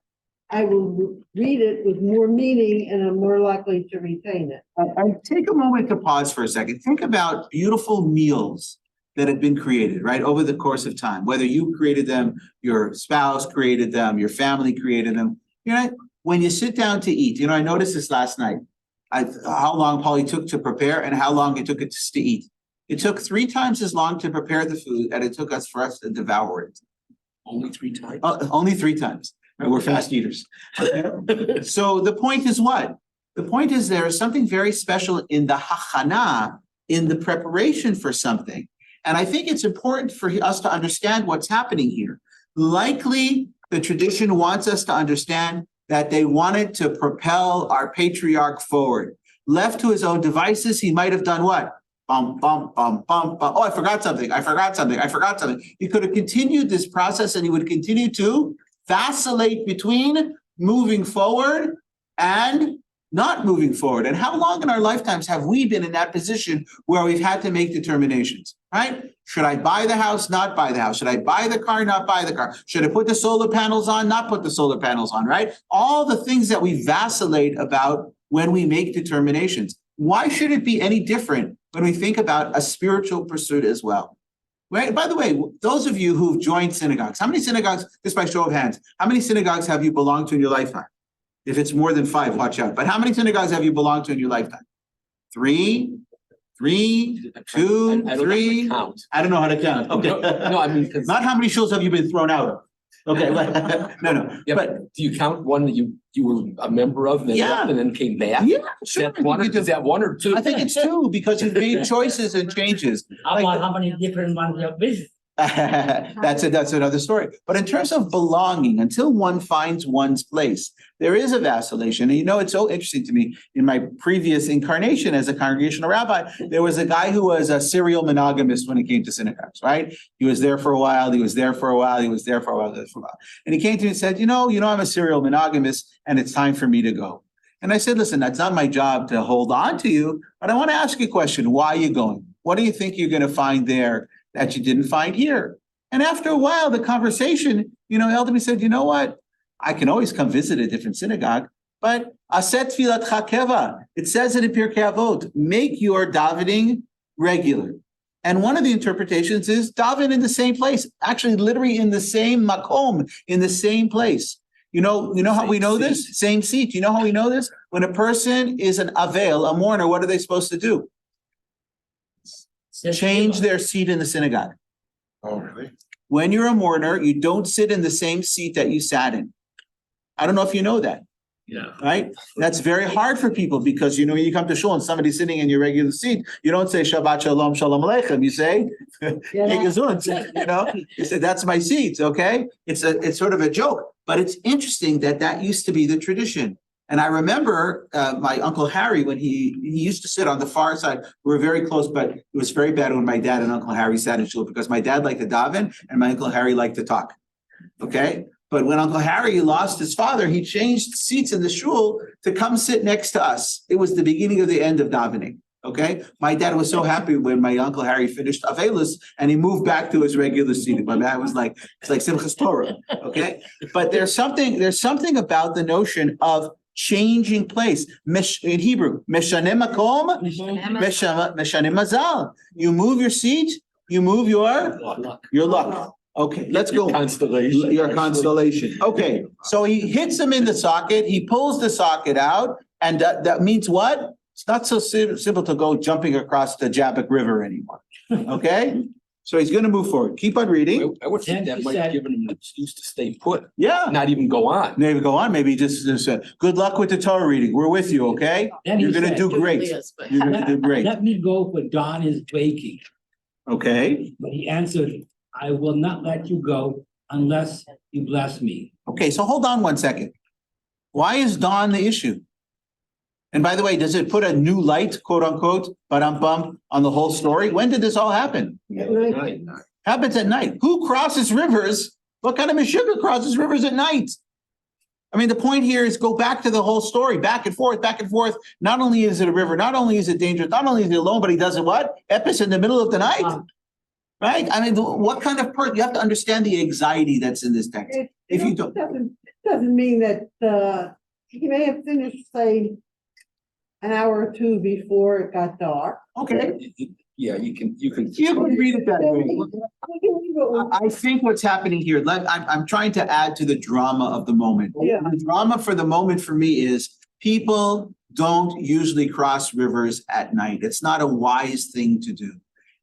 I will read it with more meaning and I'm more likely to retain it. I take a moment to pause for a second. Think about beautiful meals that have been created, right, over the course of time. Whether you created them, your spouse created them, your family created them. You know, when you sit down to eat, you know, I noticed this last night. How long Paulie took to prepare and how long it took us to eat. It took 3 times as long to prepare the food as it took for us to devour it. Only 3 times? Only 3 times. Right? We're fast eaters. So the point is what? The point is there is something very special in the hachana, in the preparation for something. And I think it's important for us to understand what's happening here. Likely, the tradition wants us to understand that they wanted to propel our patriarch forward. Left to his own devices, he might have done what? Bum, bum, bum, bum, bum. Oh, I forgot something. He could have continued this process and he would continue to vacillate between moving forward and not moving forward. And how long in our lifetimes have we been in that position where we've had to make determinations, right? Should I buy the house, not buy the house? Should I buy the car, not buy the car? Should I put the solar panels on, not put the solar panels on, right? All the things that we vacillate about when we make determinations. Why should it be any different when we think about a spiritual pursuit as well? Right? By the way, those of you who've joined synagogues, how many synagogues, just by show of hands, how many synagogues have you belonged to in your lifetime? If it's more than 5, watch out. But how many synagogues have you belonged to in your lifetime? 3, 2, I don't know how 3. to count. I don't know how to count. Okay. No, I mean, 'cause- Not how many shuls have you been thrown out of? Okay, no, Yeah, but do you count one that you were a member of and then Yeah. left and then came back? yeah, Is sure. that one or, is that one or two? I think it's 2 because you've made choices and changes. How about how many different ones you have visited? That's another story. But in terms of belonging, until one finds one's place, there is a vacillation. And you know, it's so interesting to me. In my previous incarnation as a congregational rabbi, there was a guy who was a serial monogamist when it came to synagogues, right? He was there for a while, he was there for a while, he was there for a while, And he came to me and said, you know, I'm a serial monogamist and it's time for me to go. And I said, listen, that's not my job to hold on to you, but I want to ask you a question. Why are you going? What do you think you're going to find there that you didn't find here? And after a while, the conversation, Eldon said, you know what? I can always come visit a different synagogue, but aset tfilat hakeva. It says it in Pirkei Avot, make your davening regular. And one of the interpretations is daven in the same place, actually literally in the same makom, in the same place. You know how we know this? Same seat. You know how we know this? When a person is an avel, a mourner, what are they supposed to do? Change their seat in the synagogue. Oh, really? When you're a mourner, you don't sit in the same seat that you sat in. I don't know if you know that. Yeah. Right? That's very hard for people because, when you come to shul and somebody's sitting in your regular seat, you don't say Shabbat Shalom, Shalom Aleichem. You say, you say, that's my seat, okay? It's sort of a joke, but it's interesting that used to be the tradition. And I remember my Uncle Harry, when he used to sit on the far side. We were very close, but it was very bad when my dad and Uncle Harry sat in shul because my dad liked to daven and my Uncle Harry liked to talk. Okay? But when Uncle Harry lost his father, he changed seats in the shul to come sit next to us. It was the beginning of the end of davening. Okay? My dad was so happy when my Uncle Harry finished Avelus and he moved back to his regular seat. My dad was like, it's like Simchas Torah. Okay? But there's something about the notion of changing place. In Hebrew, meshanem makom, meshanem mazal. You move your seat, you move your luck. Okay, let's go. Constellation. Your constellation. Okay, so he hits him in the socket, he pulls the socket out, and that means what? It's not so simple to go jumping across the Jabbok River anymore. Okay? So he's gonna move forward. Keep on reading. I would think that might have given him an excuse to stay put, Yeah. not even go on. Maybe go on, maybe just good luck with the Torah reading. We're with you, okay? Then he You're gonna said, do great. You're gonna do great. Let me go where dawn is breaking. Okay, But he answered, I will not let you go unless you bless me. okay, so hold on one second. Why is dawn the issue? And by the way, does it put a new light, quote unquote, on the whole story? When did this all happen? At night. Happens at night. Who crosses rivers? What kind of Meshuggah crosses rivers at night? I mean, the point here is go back to the whole story, back and forth, back and forth. Not only is it a river, not only is it dangerous, not only is it alone, but he does it what? Epis in the middle of the night? Right? I mean, what kind of person, you have to understand the anxiety that's in this text. If you don't, Doesn't mean that, he may have finished, say, an hour or two before it got dark. okay. Yeah, you can. You can read it that way. We can leave it with- I think what's happening here, I'm trying to add to the drama of the moment. Yeah. The drama for the moment for me is people don't usually cross rivers at night. It's not a wise thing to do.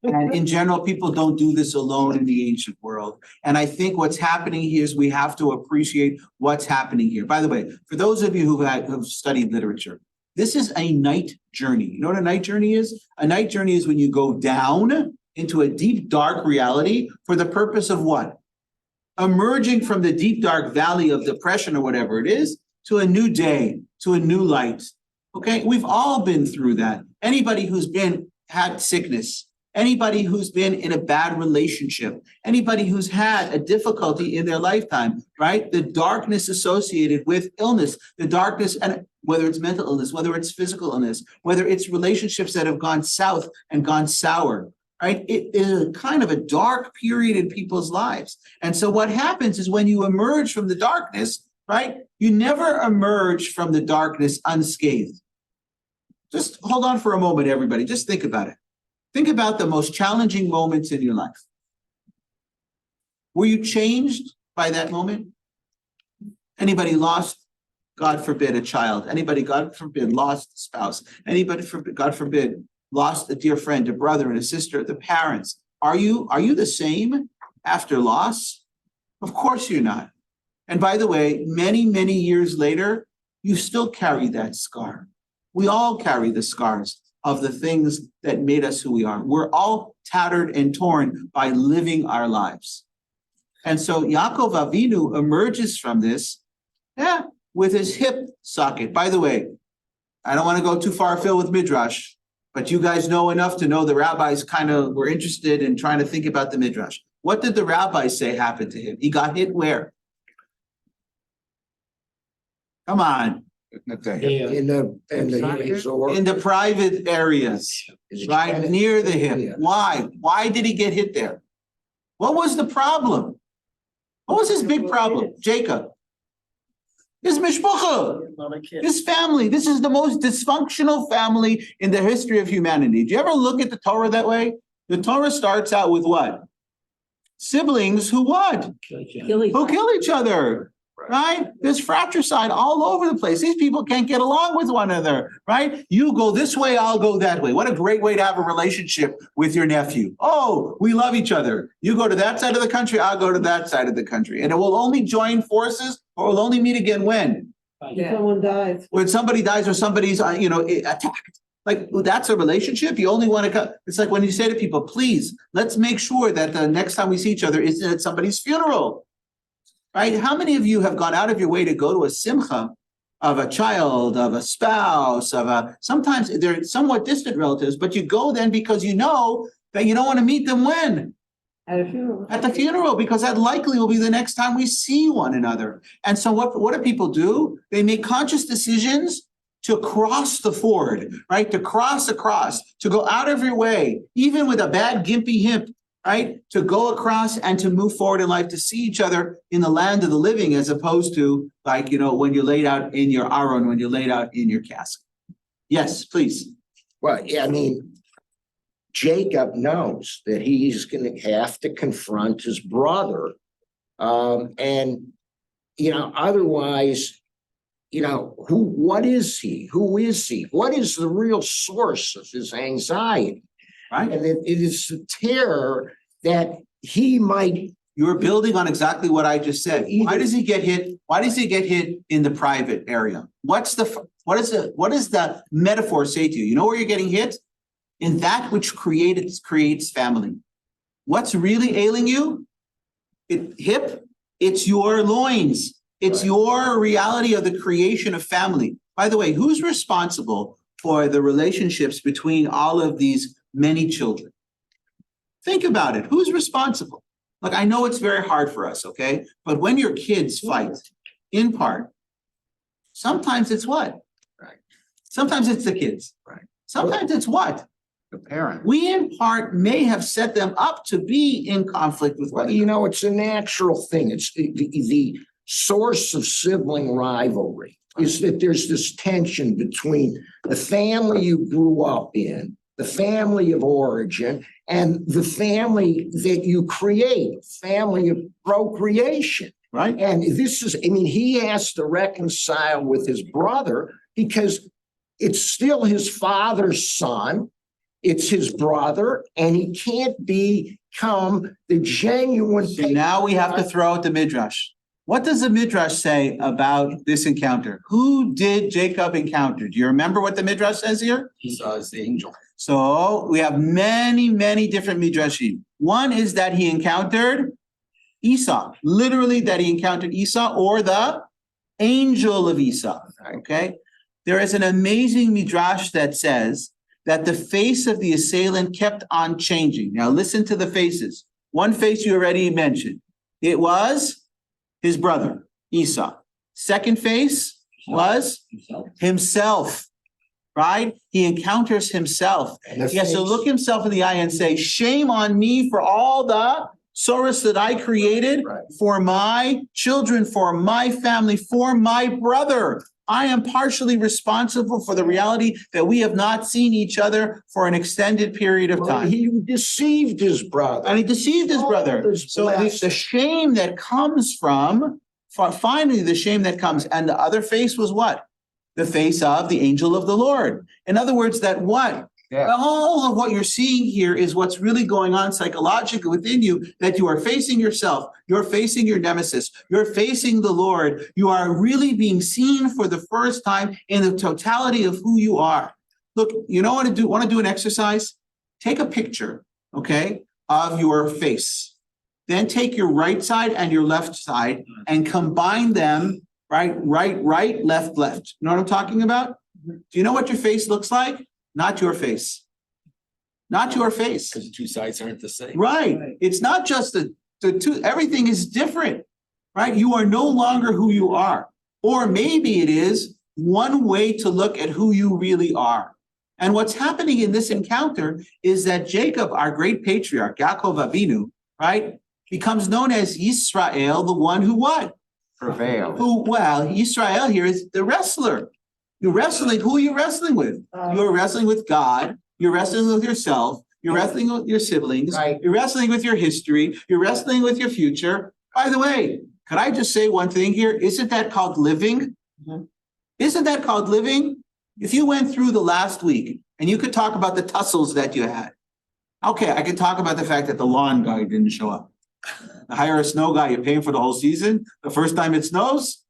And in general, people don't do this alone in the ancient world. And I think what's happening here is we have to appreciate what's happening here. By the way, for those of you who've studied literature, this is a night journey. You know what a night journey is? A night journey is when you go down into a deep, dark reality for the purpose of what? Emerging from the deep, dark valley of depression or whatever it is, to a new day, to a new light. Okay, we've all been through that. Anybody who's had sickness, anybody who's been in a bad relationship, anybody who's had a difficulty in their lifetime, right? The darkness associated with illness, the darkness, and whether it's mental illness, whether it's physical illness, whether it's relationships that have gone south and gone sour, right? It is a kind of a dark period in people's lives. And so what happens is when you emerge from the darkness, right? You never emerge from the darkness unscathed. Just hold on for a moment, everybody. Just think about it. Think about the most challenging moments in your life. Were you changed by that moment? Anybody lost, God forbid, a child? Anybody, God forbid, lost a spouse? Anybody, God forbid, lost a dear friend, a brother and a sister, the parents? Are you the same after loss? Of course you're not. And by the way, many, many years later, you still carry that scar. We all carry the scars of the things that made us who we are. We're all tattered and torn by living our lives. And so Yaakov Avinu emerges from this, with his hip socket. By the way, I don't want to go too far afield with Midrash, but you guys know enough to know the rabbis kind of were interested in trying to think about the Midrash. What did the rabbis say happened to him? He got hit where? Come on. In the Private areas, right near the hip. Why? Why did he get hit there? What was the problem? What was his big problem? Jacob. His mishpacha, his family. This is the most dysfunctional family in the history of humanity. Do you ever look at the Torah that way? The Torah starts out with what? Siblings who what? Who kill each other. Right? There's fratricide all over the place. These people can't get along with one another, right? You go this way, I'll go that way. What a great way to have a relationship with your nephew. Oh, we love each other. You go to that side of the country, I'll go to that side of the country. And it will only join forces or will only meet again when? Someone dies. When somebody dies or somebody's, attacked. Like, that's a relationship. You only want to come. It's like when you say to people, please, let's make sure that the next time we see each other is at somebody's funeral. Right? How many of you have gone out of your way to go to a simcha of a child, of a spouse, sometimes they're somewhat distant relatives, but you go then because you know that you don't want to meet them when? At a funeral. At the funeral, because that likely will be the next time we see one another. And so what do people do? They make conscious decisions to cross the ford, right? To cross across, to go out of your way, even with a bad gimpy hip, right? To go across and to move forward in life, to see each other in the land of the living, as opposed to when you're laid out in your aron, when you're laid out in your casket. Yes, please. Well, yeah, I mean, Jacob knows that he's going to have to confront his brother. Otherwise, what is he? Who is he? What is the real source of his anxiety? Right. And it is the terror that he might. You're building on exactly what I just said. Why does he get hit? Why does he get hit in the private area? What does the metaphor say to you? You know where you're getting hit? In that which creates family. What's really ailing you? It's your loins. It's your reality of the creation of family. By the way, who's responsible for the relationships between all of these many children? Think about it. Who's responsible? Look, I know it's very hard for us, okay? But when your kids fight, in part, sometimes it's what? Right. Sometimes it's the kids. Right. Sometimes it's what? The parent. We, in part, may have set them up to be in conflict with one another. It's a natural thing. It's the source of sibling rivalry is that there's this tension between the family you grew up in, the family of origin, and the family that you create, family of procreation. Right. And he has to reconcile with his brother because it's still his father's son. It's his brother, and he can't become the genuine. So now we have to throw out the Midrash. What does the Midrash say about this encounter? Who did Jacob encounter? Do you remember what the Midrash says here? Esau is the angel. So we have many, many different Midrashim. One is that he encountered Esau, literally that he encountered Esau or the angel of Esau, okay? There is an amazing midrash that says that the face of the assailant kept on changing. Now listen to the faces. One face you already mentioned. It was his brother, Esau. Second face was himself, right? He encounters himself. And the He has to face- look himself in the eye and say, shame on me for all the sorrows that I created Right. for my children, for my family, for my brother. I am partially responsible for the reality that we have not seen each other for an extended period of Well, time. he deceived his brother. And he deceived his brother. Oh, this So the blessing. shame that comes from, finally, the shame that comes, and the other face was what? The face of the angel of the Lord. In other words, that what? Yeah. All of what you're seeing here is what's really going on psychologically within you, that you are facing yourself, you're facing your nemesis, you're facing the Lord. You are really being seen for the first time in the totality of who you are. Look, you know what to do? Want to do an exercise? Take a picture, okay, of your face. Then take your right side and your left side and combine them, right, left. You know what I'm talking about? Do you know what your face looks like? Not your face. Not your face. Because the two sides aren't the same. Right. It's not just the two, everything is different, right? You are no longer who you are. Or maybe it is one way to look at who you really are. And what's happening in this encounter is that Jacob, our great patriarch, Yaakov Avinu, right, becomes known as Yisrael, the one who what? Prevail. Yisrael here is the wrestler. You're wrestling, who are you wrestling with? You're wrestling with God, you're wrestling with yourself, you're wrestling with your siblings, Right. you're wrestling with your history, you're wrestling with your future. By the way, could I just say one thing here? Isn't that called living? Isn't that called living? If you went through the last week and you could talk about the tussles that you had. Okay, I can talk about the fact that the lawn guy didn't show up. Hire a snow guy, you're paying for the whole season. The first time it snows,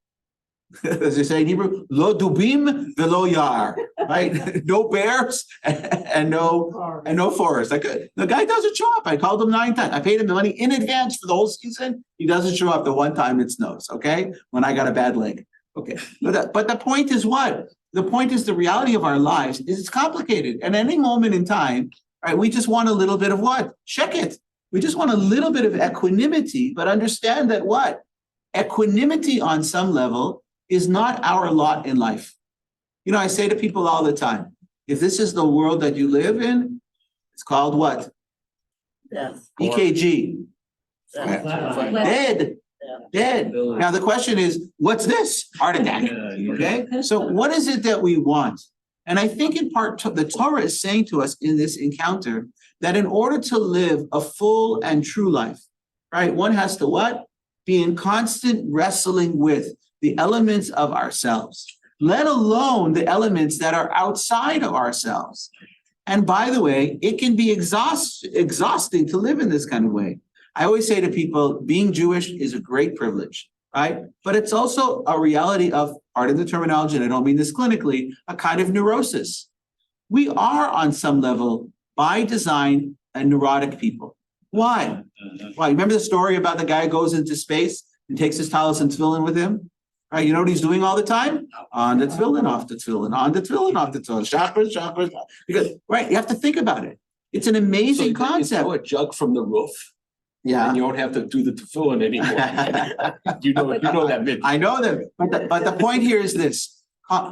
as they say in Hebrew, lo dubim velo yar, right? No bears and no forest. Like the guy doesn't show up. I called him 9 times. I paid him the money in advance for the whole season. He doesn't show up the one time it snows. Okay, when I got a bad leg. Okay, but the point is what? The point is the reality of our lives is it's complicated. And at any moment in time, right? We just want a little bit of what? Check it. We just want a little bit of equanimity, but understand that what? Equanimity on some level is not our lot in life. You know, I say to people all the time, if this is the world that you live in, it's called what? Death. EKG. Dead. Dead. Now the question is, what's this? Heart attack. Okay. So what is it that we want? And I think in part, the Torah is saying to us in this encounter that in order to live a full and true life, right, one has to what? Be in constant wrestling with the elements of ourselves, let alone the elements that are outside of ourselves. And by the way, it can be exhausting to live in this kind of way. I always say to people, being Jewish is a great privilege, right? But it's also a reality of, pardon the terminology, and I don't mean this clinically, a kind of neurosis. We are on some level, by design, a neurotic people. Why? Why? Remember the story about the guy who goes into space and takes his talis and tefillin with him? Right, you know what he's doing all the time? On the tefillin, off the tefillin, on the tefillin, off the tefillin, shoppers. Because, right, you have to think about it. It's an amazing So you concept. throw a jug from the roof, Yeah. and you don't have to do the tefillin anymore. You know that myth. I know that, but the point here is this,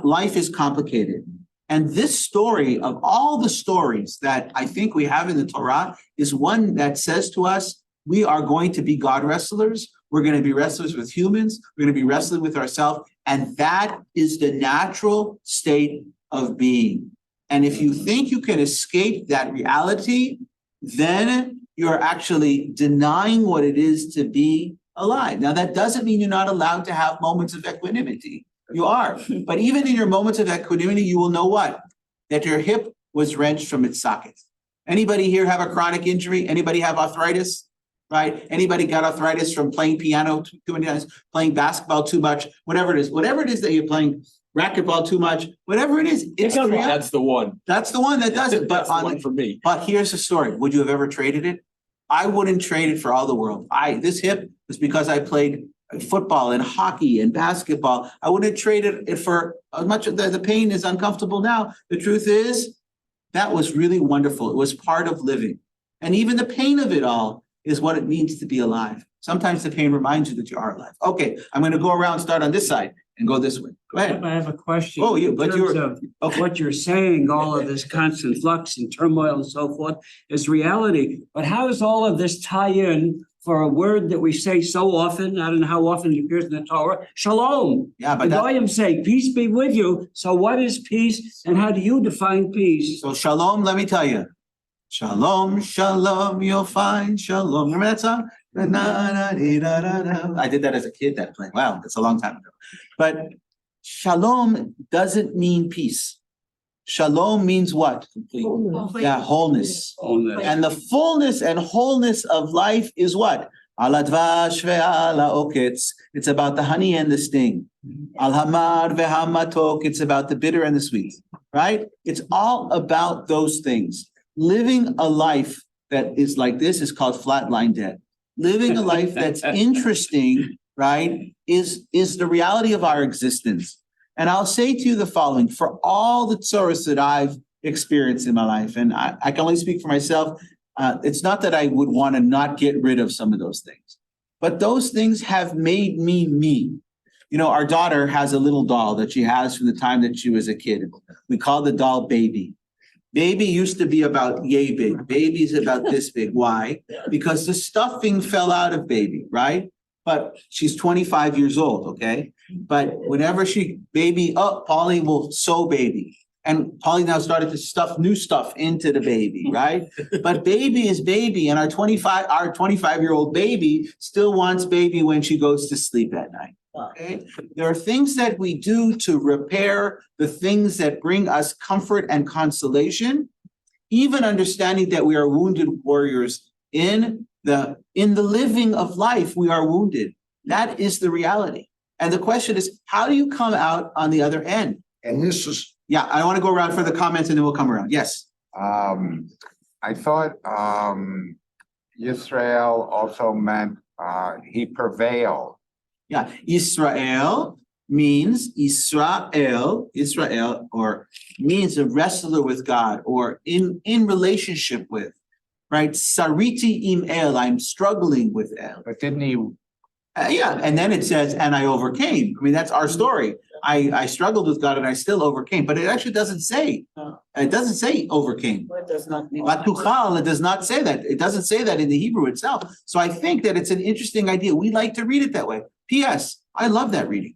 life is complicated. And this story of all the stories that I think we have in the Torah is one that says to us, we are going to be God wrestlers. We're going to be wrestlers with humans. We're going to be wrestling with ourselves. And that is the natural state of being. And if you think you can escape that reality, then you're actually denying what it is to be alive. Now, that doesn't mean you're not allowed to have moments of equanimity. You are. But even in your moments of equanimity, you will know what? That your hip was wrenched from its socket. Anybody here have a chronic injury? Anybody have arthritis? Right? Anybody got arthritis from playing piano too many times, playing basketball too much, whatever it is that you're playing, racquetball too much, whatever it is, it's the reality. That's the one. That's the one that does it. But That's the one for me. But here's the story. Would you have ever traded it? I wouldn't trade it for all the world. This hip was because I played football and hockey and basketball. I wouldn't trade it for as much of the pain is uncomfortable now. The truth is, that was really wonderful. It was part of living. And even the pain of it all is what it means to be alive. Sometimes the pain reminds you that you are alive. Okay, I'm going to go around, start on this side and go this way. Go ahead. I have a question. Oh, you, In but terms you're, of okay. What you're saying, all of this constant flux and turmoil and so forth is reality. But how does all of this tie in for a word that we say so often? I don't know how often it appears in the Torah, shalom. Yeah, The but that, Goyim say, peace be with you. So what is peace and how do you define peace? so shalom, let me tell you. Shalom, shalom, you'll find shalom. Remember that song? I did that as a kid, that playing. Wow, that's a long time ago. But shalom doesn't mean peace. Shalom means what? Complete. Yeah, wholeness. And the fullness and wholeness of life is what? Al advash ve'al ha'oketz. It's about the honey and the sting. Al hamar ve'hamatok. It's about the bitter and the sweet. Right? It's all about those things. Living a life that is like this is called flatline dead. Living a life that's interesting, right, is the reality of our existence. And I'll say to you the following: for all the tzoros that I've experienced in my life, and I can only speak for myself, it's not that I would want to not get rid of some of those things, but those things have made me me. You know, our daughter has a little doll that she has from the time that she was a kid. We call the doll Baby. Baby used to be about yay big. Baby's about this big. Why? Because the stuffing fell out of Baby, right? But she's 25 years old, okay? But whenever Baby, Polly will sew Baby. And Polly now started to stuff new stuff into the baby, right? But Baby is Baby, and our 25-year-old baby still wants Baby when she goes to sleep at night. Okay, there are things that we do to repair the things that bring us comfort and consolation, even understanding that we are wounded warriors in the living of life. We are wounded. That is the reality. And the question is, how do you come out on the other end? And this is, Yeah, I want to go around for the comments and then we'll come around. Yes. I thought Yisrael also meant he prevailed. Yeah, Israel means Israel, or means a wrestler with God or in relationship with, right? Sariti im El, I'm struggling with El. But didn't he? Yeah, and then it says, and I overcame. I mean, that's our story. I struggled with God and I still overcame, but it actually doesn't say. It doesn't say overcame. It does not mean. Latuchal, it does not say that. It doesn't say that in the Hebrew itself. So I think that it's an interesting idea. We like to read it that way. P.S. I love that reading,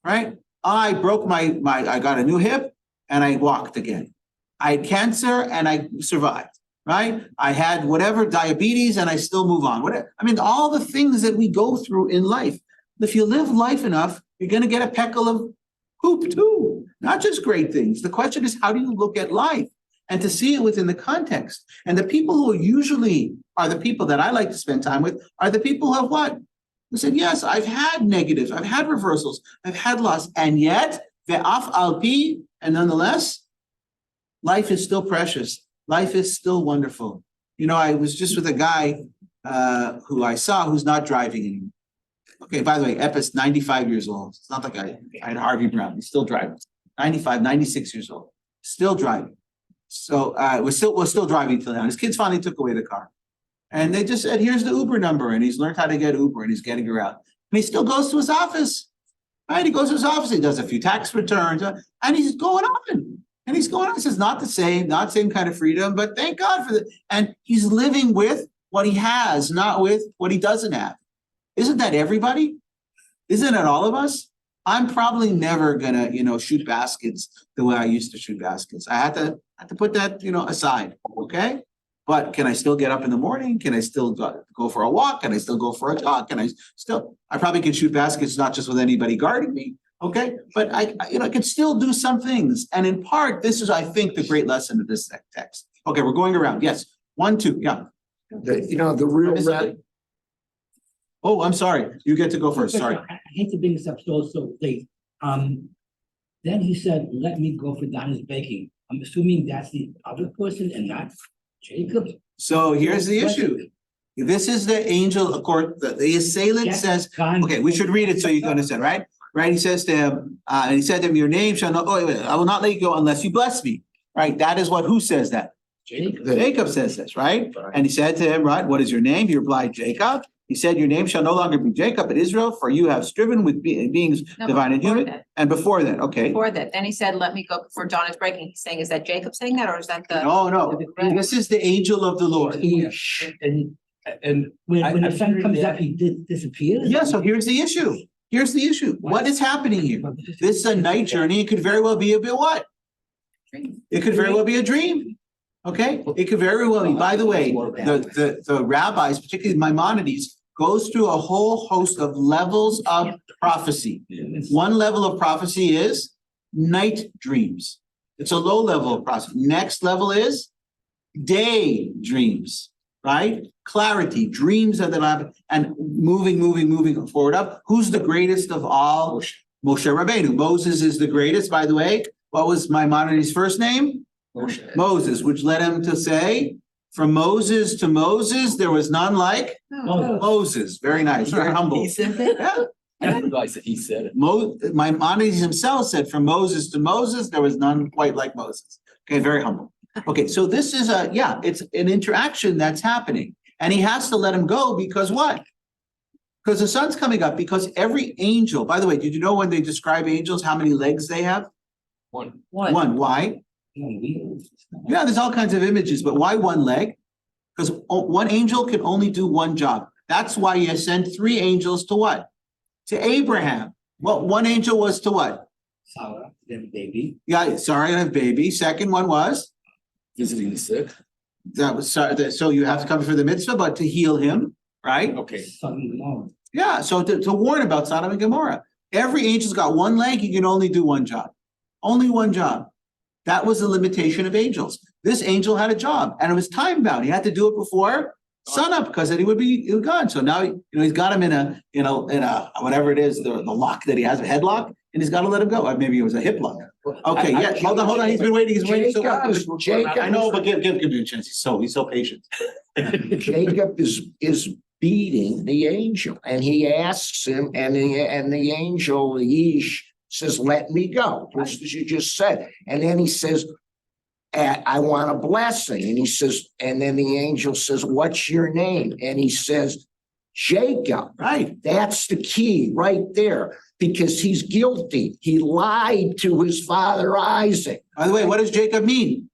right? I broke I got a new hip and I walked again. I had cancer and I survived, right? I had whatever, diabetes, and I still move on. Whatever. I mean, all the things that we go through in life. If you live life enough, you're going to get a peckle of poop too, not just great things. The question is, how do you look at life and to see it within the context? And the people who usually are the people that I like to spend time with are the people who have what? Who said, yes, I've had negatives, I've had reversals, I've had loss, and yet, ve'af al pi, and nonetheless, life is still precious. Life is still wonderful. You know, I was just with a guy who I saw who's not driving anymore. Okay, by the way, Epis, 95 years old. It's not like I had Harvey Brown. He's still driving. 95, 96 years old. Still driving. So we're still driving till now. His kids finally took away the car. And they just said, here's the Uber number. And he's learned how to get Uber and he's getting around. And he still goes to his office. Right? He goes to his office. He does a few tax returns. And he's going on. And he's going on. This is not the same kind of freedom, but thank God for that. And he's living with what he has, not with what he doesn't have. Isn't that everybody? Isn't it all of us? I'm probably never gonna, shoot baskets the way I used to shoot baskets. I had to put that, aside. Okay. But can I still get up in the morning? Can I still go for a walk? Can I still go for a jog? I probably can shoot baskets, not just with anybody guarding me. Okay. But I can still do some things. And in part, this is, I think, the great lesson of this text. Okay. We're going around. Yes. 1, 2. Yeah. the real. Oh, I'm sorry. You get to go first. Sorry. I hate to bring this up so late. Then he said, let me go for Donna's baking. I'm assuming that's the other person and not Jacob. So here's the issue. This is the angel, of course, the assailant says, okay, we should read it so you understand, right? Right, he says to him, and he said to him, your name shall not, wait, I will not let you go unless you bless me, right? That is what, who says that? Jacob says this, right? And he said to him, right, what is your name? He replied, Jacob. He said, your name shall no longer be Jacob, but Israel, for you have striven with beings No, divine and before human. that. And before that, okay. Before that, then he said, let me go before dawn is breaking. He's saying, is that Jacob saying that or is that the? No, this is the angel of the Lord. And When the I'm sun hearing comes that- up, he disappears. Yeah, so here's the issue. Here's the issue. What is happening here? This is a night journey. It could very well be a bit what? It could very well be a dream. Okay, it could very well be. By the way, the rabbis, particularly Maimonides, goes through a whole host of levels of prophecy. One level of prophecy is night dreams. It's a low level of prophecy. Next level is day dreams, right? Clarity, dreams of the lab, and moving forward up. Who's the greatest of all? Moshe Rabbeinu. Moses is the greatest, by the way. What was Maimonides' first name? Moses, which led him to say, from Moses to Moses, there was none like Moses. Very nice, very humble. He said that? Yeah. I said, he said it. Maimonides himself said, from Moses to Moses, there was none quite like Moses. Okay, very humble. Okay, so this is it's an interaction that's happening. And he has to let him go because what? Because the sun's coming up, because every angel, by the way, did you know when they describe angels, how many legs they have? One. One, why? Yeah, there's all kinds of images, but why one leg? Because one angel can only do one job. That's why you sent 3 angels to what? To Abraham. Well, one angel was to what? Sarah, then baby. Yeah, sorry, I have baby. Second one was? Visiting the sick. That was, so you have to come for the mitzvah, but to heal him, right? Okay. Son-in-law. Yeah, so to warn about Sodom and Gomorrah. Every angel's got one leg, he can only do one job. Only one job. That was the limitation of angels. This angel had a job and it was time bound. He had to do it before sunup because then he would be gone. So now, he's got him in a whatever it is, the lock that he has, a headlock, and he's got to let him go. Maybe it was a hip lock. Okay, yeah, hold on. He's been waiting. Jacob, I know, but give me a chance. He's so patient. Jacob is beating the angel, and he asks him, and the angel, Yeesh, says, let me go, just as you just said. And then he says, I want a blessing. And he says, and then the angel says, what's your name? And he says, Jacob. Right. That's the key right there, because he's guilty. He lied to his father Isaac. By the way, what does Jacob mean?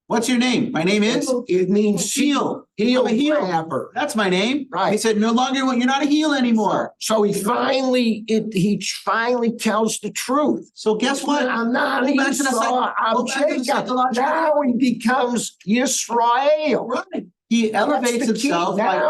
What's your name? My name is? It means Heel. heel I'm a heel. grabber. That's my name. Right. He said, no longer, you're not a heel anymore. So he finally tells the truth. So guess what? I'm not Go back to the Esau, I'm go back to the Jacob. psychological- Now he becomes Yisrael. Right. He elevates the key. himself by Now-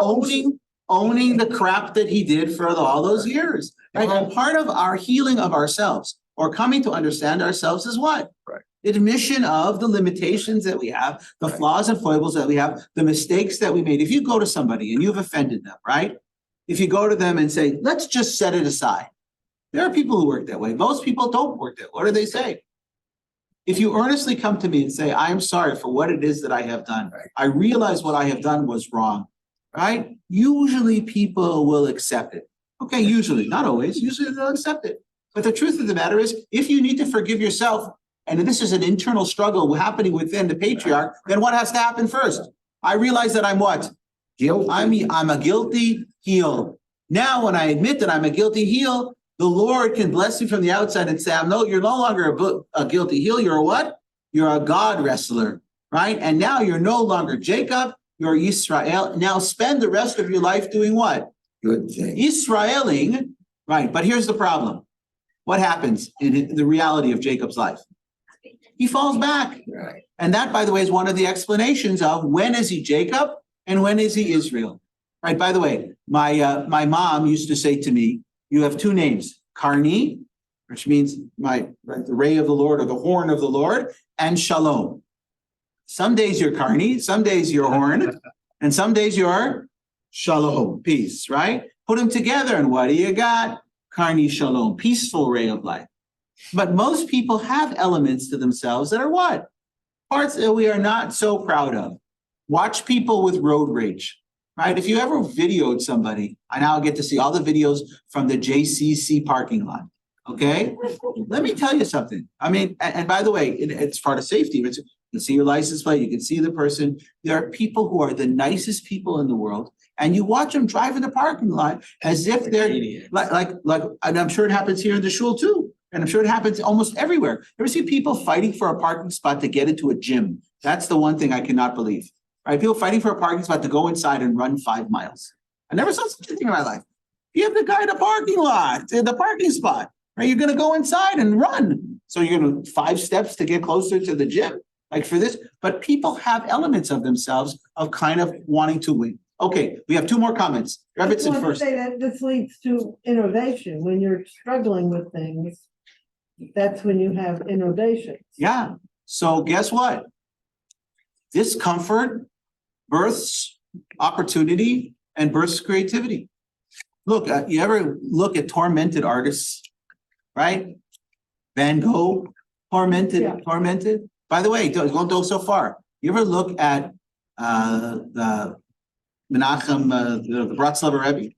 owning the crap that he did for all those years. Right? And part of our healing of ourselves or coming to understand ourselves is what? Right. Admission of the limitations that we have, the flaws and foibles that we have, the mistakes that we made. If you go to somebody and you've offended them, right? If you go to them and say, let's just set it aside. There are people who work that way. Most people don't work that way. What do they say? If you earnestly come to me and say, I am sorry for what it is that I have done. Right. I realize what I have done was wrong, right? Usually people will accept it. Okay, usually, not always. Usually they'll accept it. But the truth of the matter is, if you need to forgive yourself, and this is an internal struggle happening within the patriarch, then what has to happen first? I realize that I'm what? Guilty. I'm a guilty heel. Now, when I admit that I'm a guilty heel, the Lord can bless me from the outside and say, you're no longer a guilty heel. You're a what? You're a God wrestler, right? And now you're no longer Jacob, you're Israel. Now spend the rest of your life doing what? Good thing. Israeling, right? But here's the problem. What happens in the reality of Jacob's life? He falls back. Right. And that, by the way, is one of the explanations of when is he Jacob and when is he Israel? Right. By the way, my mom used to say to me, you have 2 names, Carnie, which means the ray of the Lord or the horn of the Lord, and Shalom. Some days you're Carnie, some days you're horn, and some days you're Shalom, peace, right? Put them together and what do you got? Carnie Shalom, peaceful ray of life. But most people have elements to themselves that are what? Parts that we are not so proud of. Watch people with road rage. right? If you ever videoed somebody, I now get to see all the videos from the JCC parking lot, okay? Let me tell you something. I mean, and by the way, it's part of safety. You can see your license plate, you can see the person. There are people who are the nicest people in the world, and you watch them drive in the parking lot as if they're like, and I'm sure it happens here in the shul too. And I'm sure it happens almost everywhere. You ever see people fighting for a parking spot to get into a gym? That's the one thing I cannot believe. Right? People fighting for a parking spot to go inside and run 5 miles. I never saw such a thing in my life. You have the guy in the parking lot, in the parking spot, right? You're gonna go inside and run. So you're gonna 5 steps to get closer to the gym, like for this. But people have elements of themselves of kind of wanting to win. Okay, we have 2 more comments. I just Rebbitzin want to first. say that this leads to innovation. When you're struggling with things, that's when you have innovation. Yeah. So guess what? Discomfort births opportunity and births creativity. Look, you ever look at tormented artists, right? Van Gogh, tormented. By the way, don't go so far. You ever look at the Menachem, the Bratslav Rebbe?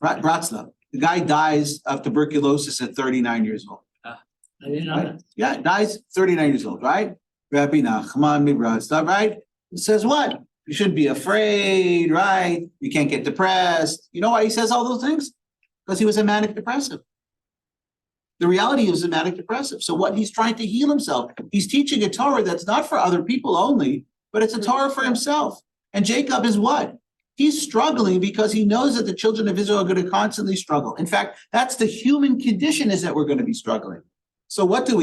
Bratslav. The guy dies of tuberculosis at 39 years old. I didn't know Right? that. Yeah, dies 39 years old, right? Rabbi Nachman Bratslav, right? It says what? You shouldn't be afraid, right? You can't get depressed. You know why he says all those things? Because he was a manic depressive. The reality is a manic depressive. So what he's trying to heal himself, he's teaching a Torah that's not for other people only, but it's a Torah for himself. And Jacob is what? He's struggling because he knows that the children of Israel are going to constantly struggle. In fact, that's the human condition, is that we're going to be struggling. So what do?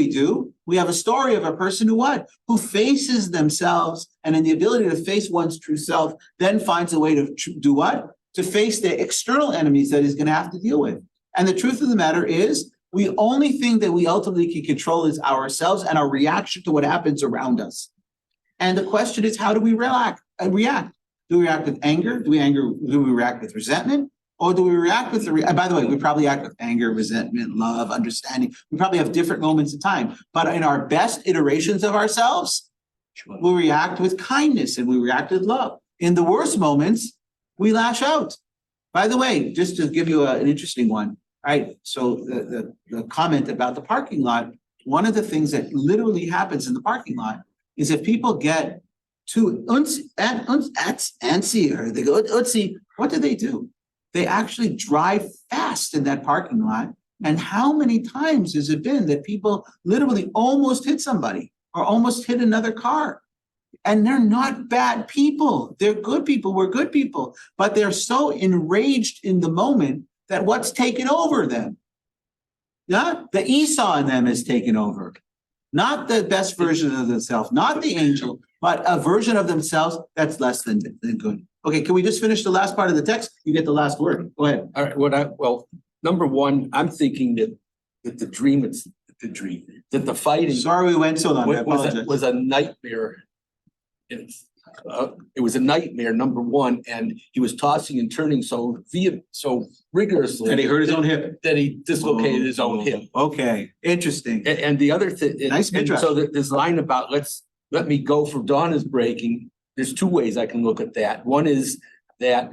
We have a story of a person who what? Who faces themselves, and in the ability to face one's true self, then finds a way to do what? To face the external enemies that he's going to have to deal with. And the truth of the matter is, the only thing that we ultimately can control is ourselves and our reaction to what happens around us. And the question is, how do we react? Do we react with anger? Do we react with resentment? Or do we react with by the way, we probably act with anger, resentment, love, understanding. We probably have different moments in time. But in our best iterations of ourselves, we react with kindness and we react with love. In the worst moments, we lash out. By the way, just to give you an interesting one, right? So the comment about the parking lot, one of the things that literally happens in the parking lot is if people get too antsy or they go utsy, what do? They actually drive fast in that parking lot. And how many times has it been that people literally almost hit somebody or almost hit another car? And they're not bad people. They're good people. We're good people. But they're so enraged in the moment that what's taken over them? Yeah, the Esau in them is taken over. Not the best version of themselves, not the angel, but a version of themselves that's less than good. Okay, can we just finish the last part of the text? You get the last word. Go ahead. All right, well, number one, I'm thinking that the dream, that the fighting Sorry we went so long. I apologize. was a nightmare. It was a nightmare, number one, and he was tossing and turning so rigorously. And he hurt his own hip. That he dislocated his own hip. Okay, interesting. And the other thing, Nice and midrash. so this line about let me go for dawn is breaking. There's 2 ways I can look at that. One is that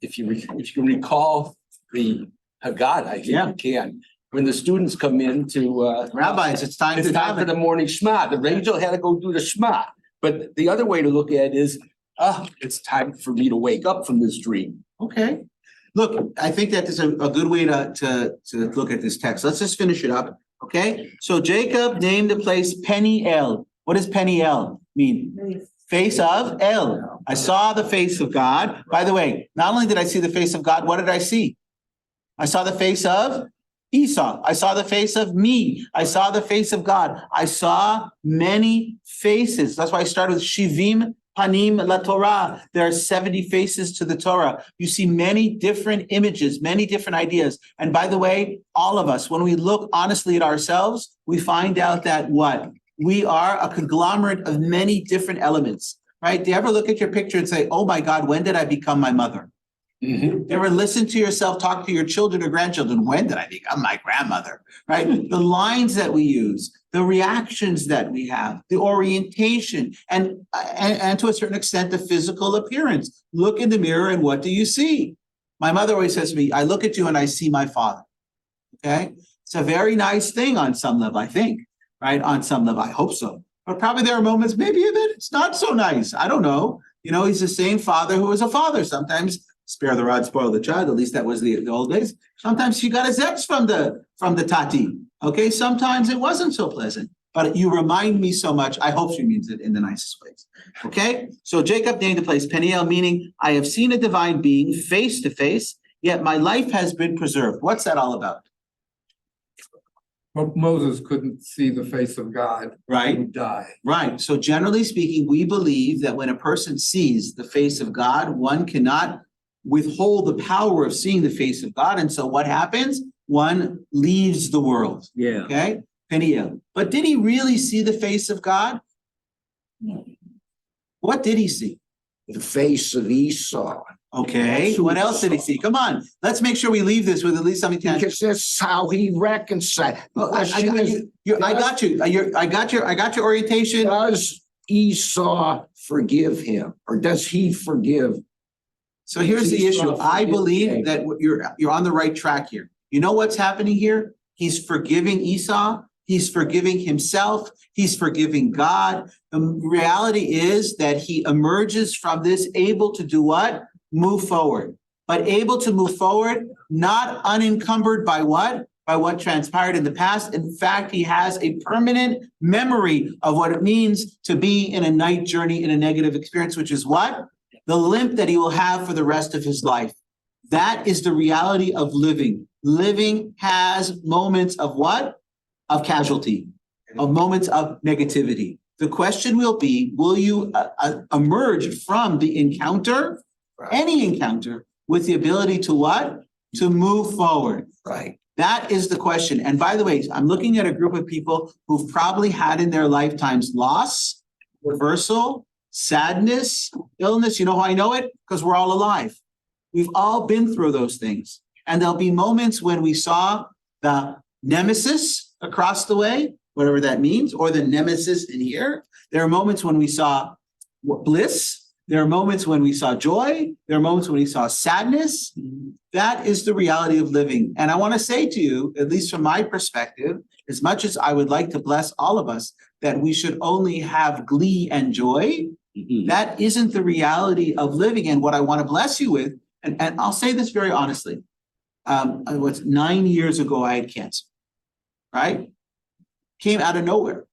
if you can recall the Haggadah, I think you can. When the students come in to Rabbis, it's time for to the morning Shema. The angel had to go do the Shema. But the other way to look at it is, it's time for me to wake up from this dream. Okay. Look, I think that is a good way to look at this text. Let's just finish it up. Okay. So Jacob named the place Peniel. What does Peniel mean? Face of El. I saw the face of God. By the way, not only did I see the face of God, what did I see? I saw the face of Esau. I saw the face of me. I saw the face of God. I saw many faces. That's why I started with Shivim Panim La Torah. There are 70 faces to the Torah. You see many different images, many different ideas. And by the way, all of us, when we look honestly at ourselves, we find out that what? We are a conglomerate of many different elements, right? Do you ever look at your picture and say, oh my God, when did I become my mother? Ever listen to yourself talk to your children or grandchildren? When did I become my grandmother? Right? The lines that we use, the reactions that we have, the orientation, and to a certain extent, the physical appearance. Look in the mirror and what do you see? My mother always says to me, I look at you and I see my father. Okay? It's a very nice thing on some level, I think, right? On some level, I hope so. But probably there are moments maybe that it's not so nice. I don't know. You know, he's the same father who was a father. Sometimes spare the rod, spoil the child. At least that was the old days. Sometimes she got a zest from the tati. Okay, sometimes it wasn't so pleasant. But you remind me so much. I hope she means it in the nicest ways. Okay, so Jacob named the place Peniel, meaning I have seen a divine being face to face, yet my life has been preserved. What's that all about? But Moses couldn't see the face of God. Right. He would die. Right. So generally speaking, we believe that when a person sees the face of God, one cannot withhold the power of seeing the face of God. And so what happens? One leaves the world. Yeah. Okay? Peniel. But did he really see the face of God? What did he see? The face of Esau. Okay. That's who What he else did he saw. see? Come on. Let's make sure we leave this with at least something tangible. Because that's how he reconciled. Well, I got you. I got your orientation. Does Esau forgive him, or does he forgive? So here's the Esau issue. I forgive believe Jacob. that you're on the right track here. You know what's happening here? He's forgiving Esau. He's forgiving himself. He's forgiving God. The reality is that he emerges from this able to do what? Move forward. But able to move forward, not unencumbered by what? By what transpired in the past. In fact, he has a permanent memory of what it means to be in a night journey, in a negative experience, which is what? The limp that he will have for the rest of his life. That is the reality of living. Living has moments of what? Of casualty, of moments of negativity. The question will be, will you emerge from the encounter, any encounter, with the ability to what? To move forward. Right. That is the question. And by the way, I'm looking at a group of people who've probably had in their lifetimes loss, reversal, sadness, illness. You know how I know it? Because we're all alive. We've all been through those things. And there'll be moments when we saw the nemesis across the way, whatever that means, or the nemesis in here. There are moments when we saw bliss. There are moments when we saw joy. There are moments when we saw sadness. That is the reality of living. And I want to say to you, at least from my perspective, as much as I would like to bless all of us, that we should only have glee and joy, that isn't the reality of living. And what I want to bless you with, and I'll say this very honestly, it was 9 years ago I had cancer, right? Came out of nowhere.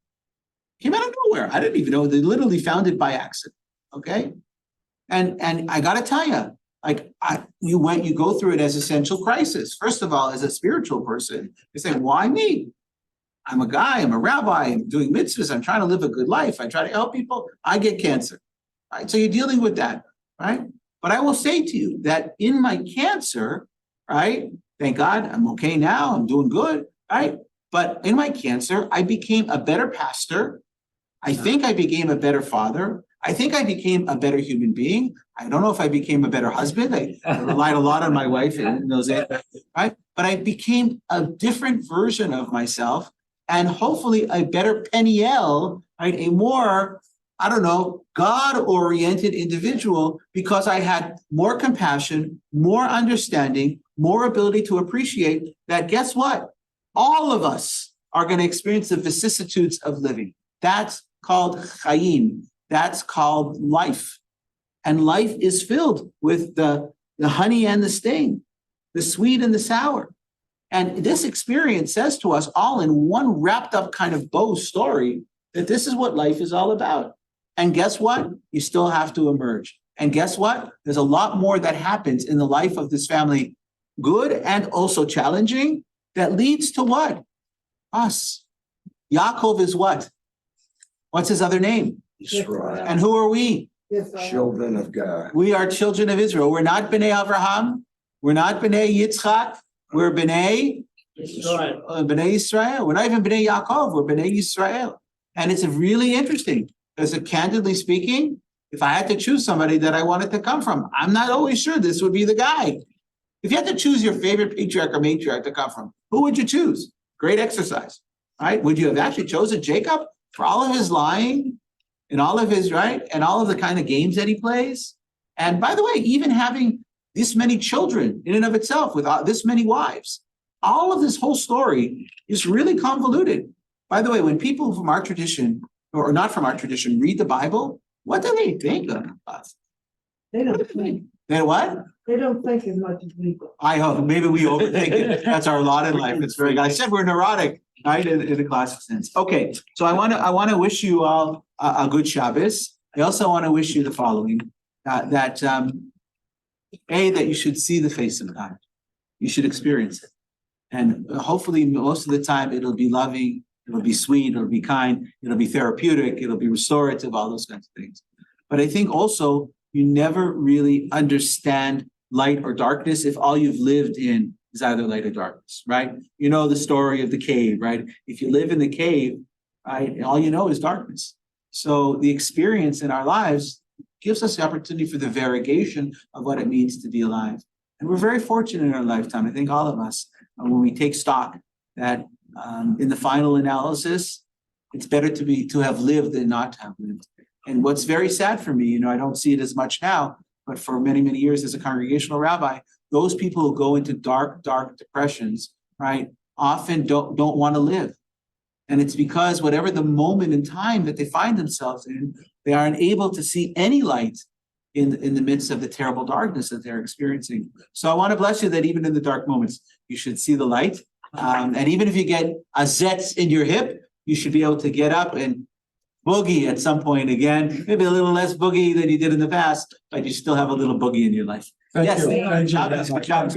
I didn't even know. They literally found it by accident. Okay. And I gotta tell you, like you go through it as essential crisis. First of all, as a spiritual person, you say, why me? I'm a guy, I'm a rabbi, I'm doing mitzvahs, I'm trying to live a good life, I try to help people, I get cancer. Right. So you're dealing with that, right? But I will say to you that in my cancer, right? Thank God I'm okay now, I'm doing good, right? But in my cancer, I became a better pastor. I think I became a better father. I think I became a better human being. I don't know if I became a better husband. I relied a lot on my wife in those days, right? But I became a different version of myself and hopefully a better Peniel, right? A more, I don't know, God-oriented individual because I had more compassion, more understanding, more ability to appreciate that, guess what? All of us are going to experience the vicissitudes of living. That's called chayim. That's called life. And life is filled with the honey and the sting, the sweet and the sour. And this experience says to us all in one wrapped up kind of bow story that this is what life is all about. And guess what? You still have to emerge. And guess what? There's a lot more that happens in the life of this family, good and also challenging, that leads to what? Us. Yaakov is what? What's his other name? Israel. And who are we? Children of God. We are children of Israel. We're not B'nai Avraham. We're not B'nai Yitzchak. We're B'nai Yisrael. We're not even B'nai Yaakov. We're B'nai Yisrael. And it's really interesting because candidly speaking, if I had to choose somebody that I wanted to come from, I'm not always sure this would be the guy. If you had to choose your favorite patriarch or matriarch to come from, who would you choose? Great exercise, right? Would you have actually chosen Jacob for all of his lying and all of his, right? And all of the kind of games that he plays? And by the way, even having this many children in and of itself with this many wives, all of this whole story is really convoluted. By the way, when people from our tradition or not from our tradition read the Bible, what do they think of us? They don't think, They what? they don't think as much as we do. I hope, maybe we overthink it. That's our lot in life. It's very good. I said we're neurotic, right, in a classic sense. Okay, so I want to wish you all a good Shabbos. I also want to wish you the following, that you should see the face of God. You should experience it. And hopefully most of the time it'll be loving, it'll be sweet, it'll be kind, it'll be therapeutic, it'll be restorative, all those kinds of things. But I think also you never really understand light or darkness if all you've lived in is either light or darkness, right? You know the story of the cave, right? If you live in the cave, right, all you know is darkness. So the experience in our lives gives us the opportunity for the variegation of what it means to be alive. And we're very fortunate in our lifetime, I think all of us, when we take stock that in the final analysis, it's better to have lived than not to have lived. And what's very sad for me, I don't see it as much now, but for many, many years as a congregational rabbi, those people who go into dark depressions, right, often don't want to live. And it's because whatever the moment in time that they find themselves in, they are unable to see any light in the midst of the terrible darkness that they're experiencing. So I want to bless you that even in the dark moments, you should see the light. And even if you get a zetz in your hip, you should be able to get up and boogie at some point again, maybe a little less boogie than you did in the past, but you still have a little boogie in your life. Thank Yes. you. Thank you. Good job.